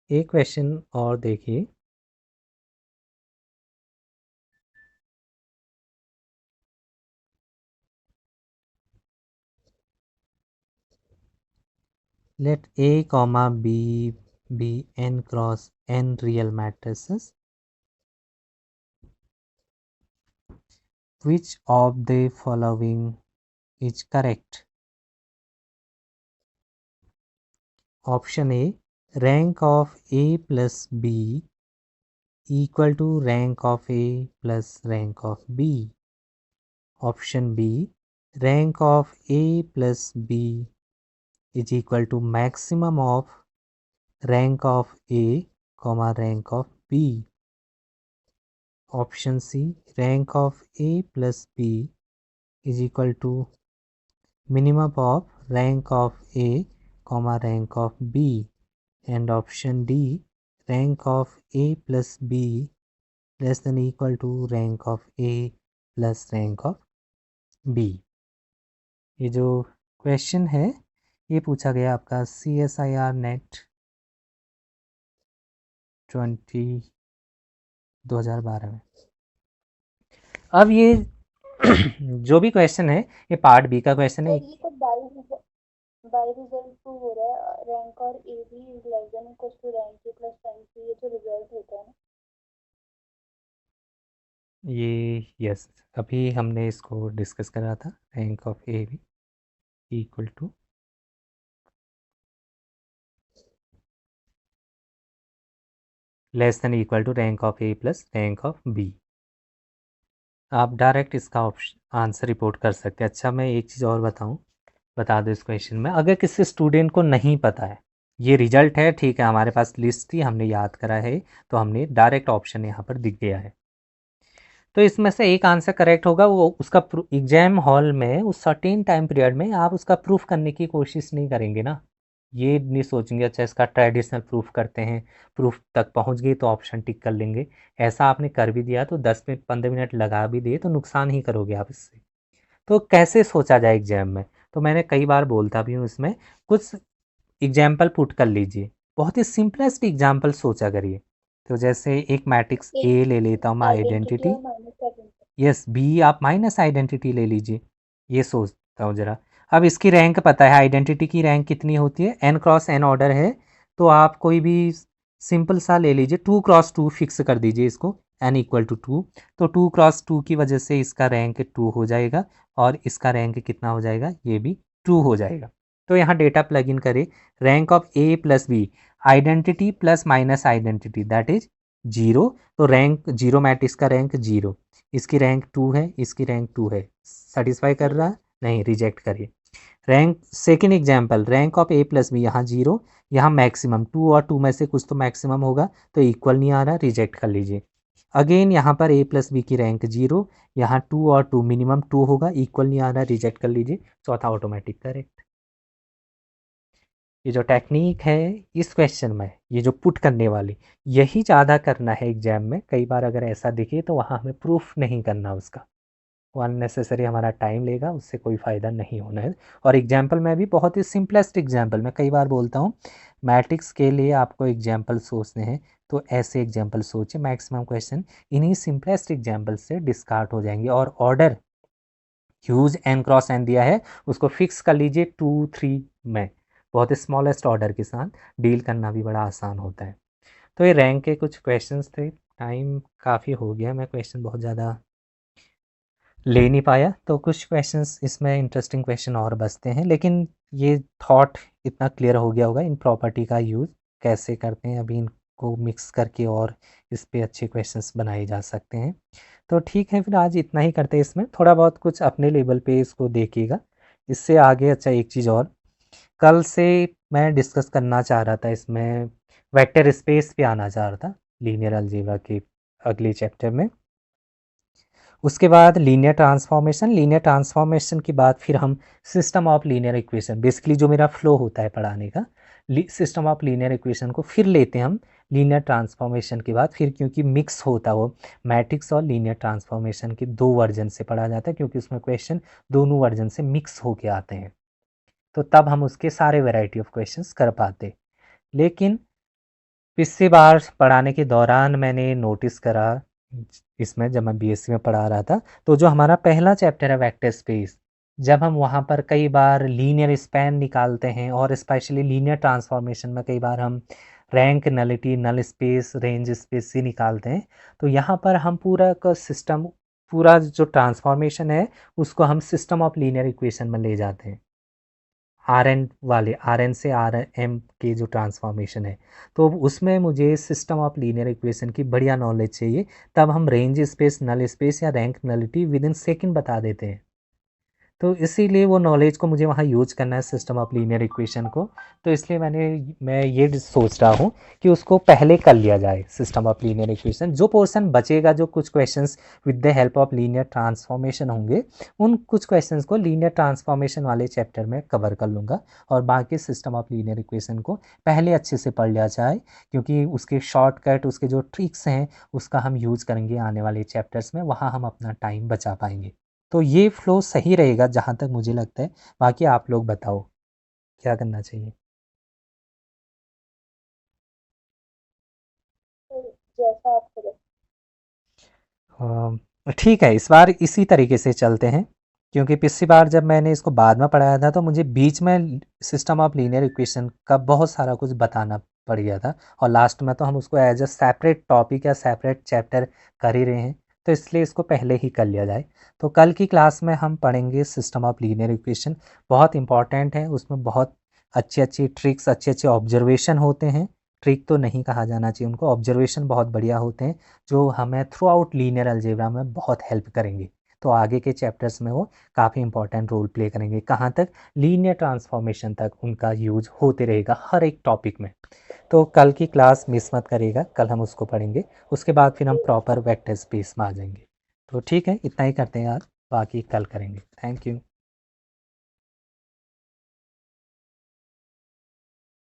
एक क्वेश्चन और देखिए, let A comma B be n cross n real matrices, which of the following is correct? Option A, rank of A plus B equal to rank of A plus rank of B. Option B, rank of A plus B is equal to maximum of rank of A comma rank of B. Option C, rank of A plus B is equal to minimum of rank of A comma rank of B. And option D, rank of A plus B less than equal to rank of A plus rank of B। ये जो क्वेश्चन है ये पूछा गया आपका CSIR नेट 2012 में। अब ये जो भी क्वेश्चन है ये पार्ट बी का क्वेश्चन है। सर ये तो बाई रिजल्ट प्रूव हो रहा है, रैंक और A B is less than equal to rank A plus rank B, ये जो रिजल्ट होता है ना। ये यस, अभी हमने इसको डिस्कस करा था, rank of A B equal to less than equal to rank of A plus rank of B. आप डायरेक्ट इसका ऑप्शन आंसर रिपोर्ट कर सकते हैं। अच्छा मैं एक चीज़ और बताऊं, बता दो इस क्वेश्चन में, अगर किसी स्टूडेंट को नहीं पता है ये रिजल्ट है, ठीक है हमारे पास लिस्ट थी हमने याद करा है, तो हमने डायरेक्ट ऑप्शन यहाँ पर दिख गया है, तो इसमें से एक आंसर करेक्ट होगा। वो उसका एग्जाम हॉल में उस सर्टेन टाइम पीरियड में आप उसका प्रूफ करने की कोशिश नहीं करेंगे ना, ये नहीं सोचेंगे अच्छा इसका ट्रेडिशनल प्रूफ करते हैं, प्रूफ तक पहुंच गए तो ऑप्शन टिक कर लेंगे। ऐसा आपने कर भी दिया तो 10 मिनट 15 मिनट लगा भी दिए तो नुकसान ही करोगे आप इससे। तो कैसे सोचा जाए एग्जाम में, तो मैंने कई बार बोलता भी हूँ इसमें, कुछ एग्जाम्पल पुट कर लीजिए, बहुत ही सिंपलेस्ट एग्जाम्पल सोचा करिए। तो जैसे एक मैट्रिक्स ए ए ले लेता हूँ मैं, आइडेंटिटी आइडेंटिटी, और माइनस आइडेंटिटी। यस बी आप माइनस आइडेंटिटी ले लीजिए, ये सोचता हूँ जरा। अब इसकी रैंक पता है, आइडेंटिटी की रैंक कितनी होती है, एन क्रॉस एन ऑर्डर है, तो आप कोई भी सिंपल सा ले लीजिए, 2 क्रॉस 2 फिक्स कर दीजिए इसको, एन इक्वल टू 2, तो 2 क्रॉस 2 की वजह से इसका रैंक 2 हो जाएगा, और इसका रैंक कितना हो जाएगा, ये भी 2 हो जाएगा। तो यहाँ डेटा प्लग इन करें, rank of A plus B, identity plus minus identity that is 0, तो रैंक 0 मैट्रिक्स का रैंक 0, इसकी रैंक 2 है, इसकी रैंक 2 है, सेटिस्फाई कर रहा है, नहीं रिजेक्ट करिए। Rank second example, rank of A plus B, यहाँ 0, यहाँ मैक्सिमम 2 और 2 में से कुछ तो मैक्सिमम होगा, तो इक्वल नहीं आ रहा, रिजेक्ट कर लीजिए। अगेन यहाँ पर ए प्लस बी की रैंक 0, यहाँ 2 और 2 मिनिमम 2 होगा, इक्वल नहीं आ रहा, रिजेक्ट कर लीजिए, चौथा ऑटोमेटिक करेक्ट। ये जो टेक्निक है इस क्वेश्चन में, ये जो पुट करने वाली, यही ज़्यादा करना है एग्जाम में। कई बार अगर ऐसा दिखे तो वहाँ हमें प्रूफ नहीं करना उसका, वो अननेसेसरी हमारा टाइम लेगा, उससे कोई फ़ायदा नहीं होना है। और एग्जाम्पल में भी बहुत ही सिंपलेस्ट एग्जाम्पल, मैं कई बार बोलता हूँ मैट्रिक्स के लिए आपको एग्जाम्पल सोचने हैं तो ऐसे एग्जाम्पल सोचिए, मैक्सिमम क्वेश्चन इन्हीं सिंपलेस्ट एग्जाम्पल से डिस्कार्ट हो जाएंगे। और order huge N cross N दिया है, उसको फिक्स कर लीजिए 2 3 में, बहुत स्मॉलेस्ट ऑर्डर के साथ डील करना भी बड़ा आसान होता है। तो ये रैंक के कुछ क्वेश्चंस थे, टाइम काफ़ी हो गया, मैं क्वेश्चन बहुत ज़्यादा ले नहीं पाया, तो कुछ क्वेश्चंस इसमें इंटरेस्टिंग क्वेश्चन और बचते हैं, लेकिन ये थॉट इतना क्लियर हो गया होगा इन प्रॉपर्टी का यूज़ कैसे करते हैं, अभी इनको मिक्स करके और इस पे अच्छे क्वेश्चंस बनाए जा सकते हैं। तो ठीक है फिर आज इतना ही करते हैं, इसमें थोड़ा बहुत कुछ अपने लेवल पे इसको देखिएगा, इससे आगे। अच्छा एक चीज़ और, कल से मैं डिस्कस करना चाह रहा था इसमें, वेक्टर स्पेस पे आना चाह रहा था लीनियर अलजेब्रा के अगले चैप्टर में। उसके बाद लीनियर ट्रांसफॉर्मेशन, लीनियर ट्रांसफॉर्मेशन के बाद फिर हम system of linear equation, basically जो मेरा फ्लो होता है पढ़ाने का, सिस्टम ऑफ लीनियर इक्वेशन को फिर लेते हैं हम लीनियर ट्रांसफॉर्मेशन के बाद, फिर क्योंकि मिक्स होता है वो मैट्रिक्स और लीनियर ट्रांसफॉर्मेशन के दो वर्जन से पढ़ा जाता है, क्योंकि उसमें क्वेश्चन दोनों वर्जन से मिक्स होके आते हैं, तो तब हम उसके सारे वैरायटी ऑफ क्वेश्चंस कर पाते। लेकिन पिछली बार पढ़ाने के दौरान मैंने नोटिस करा, इसमें जब मैं बीएससी में पढ़ा रहा था, तो जो हमारा पहला चैप्टर है वेक्टर स्पेस, जब हम वहाँ पर कई बार लीनियर स्पैन निकालते हैं, और स्पेशली लीनियर ट्रांसफॉर्मेशन में कई बार हम rank nullity null space range space से निकालते हैं, तो यहाँ पर हम पूरा का सिस्टम, पूरा जो ट्रांसफॉर्मेशन है उसको हम सिस्टम ऑफ लीनियर इक्वेशन में ले जाते हैं, आर एन वाले, आर एन से आर एम के जो ट्रांसफॉर्मेशन है, तो उसमें मुझे सिस्टम ऑफ लीनियर इक्वेशन की बढ़िया नॉलेज चाहिए, तब हम रेंज स्पेस नल स्पेस या rank nullity with in second बता देते हैं, तो इसीलिए वो नॉलेज को मुझे वहाँ यूज करना है सिस्टम ऑफ लीनियर इक्वेशन को, तो इसलिए मैं ये सोच रहा हूँ कि उसको पहले कर लिया जाए सिस्टम ऑफ लीनियर इक्वेशन, जो पोर्शन बचेगा, जो कुछ questions with the help of linear transformation होंगे, उन कुछ क्वेश्चंस को लीनियर ट्रांसफॉर्मेशन वाले चैप्टर में कवर कर लूँगा, और बाकी सिस्टम ऑफ लीनियर इक्वेशन को पहले अच्छे से पढ़ लिया जाए, क्योंकि उसके शॉर्टकट, उसके जो ट्रिक्स हैं उसका हम यूज़ करेंगे आने वाले चैप्टर्स में, वहाँ हम अपना टाइम बचा पाएंगे। तो ये फ्लो सही रहेगा जहाँ तक मुझे लगता है, बाकी आप लोग बताओ क्या करना चाहिए। तो जैसा आप करें। ठीक है, इस बार इसी तरीके से चलते हैं, क्योंकि पिछली बार जब मैंने इसको बाद में पढ़ाया था तो मुझे बीच में सिस्टम ऑफ लीनियर इक्वेशन का बहुत सारा कुछ बताना पड़ गया था, और लास्ट में तो हम उसको एज अ सेपरेट टॉपिक या सेपरेट चैप्टर कर ही रहे हैं, तो इसलिए इसको पहले ही कर लिया जाए। तो कल की क्लास में हम पढ़ेंगे सिस्टम ऑफ लीनियर इक्वेशन, बहुत इंपॉर्टेंट है, उसमें बहुत अच्छी अच्छी ट्रिक्स, अच्छे अच्छे ऑब्जर्वेशन होते हैं। ट्रिक तो नहीं कहा जाना चाहिए उनको, ऑब्जर्वेशन बहुत बढ़िया होते हैं जो हमें थ्रू आउट लीनियर अलजेब्रा में बहुत हेल्प करेंगे। तो आगे के चैप्टर्स में वो काफ़ी इंपॉर्टेंट रोल प्ले करेंगे, कहाँ तक, लीनियर ट्रांसफॉर्मेशन तक उनका यूज होते रहेगा हर एक टॉपिक में। तो कल की क्लास मिस मत करिएगा, कल हम उसको पढ़ेंगे, उसके बाद फिर हम प्रॉपर वेक्टर स्पेस में आ जाएंगे। तो ठीक है, इतना ही करते हैं आज, बाकी कल करेंगे। Thank you.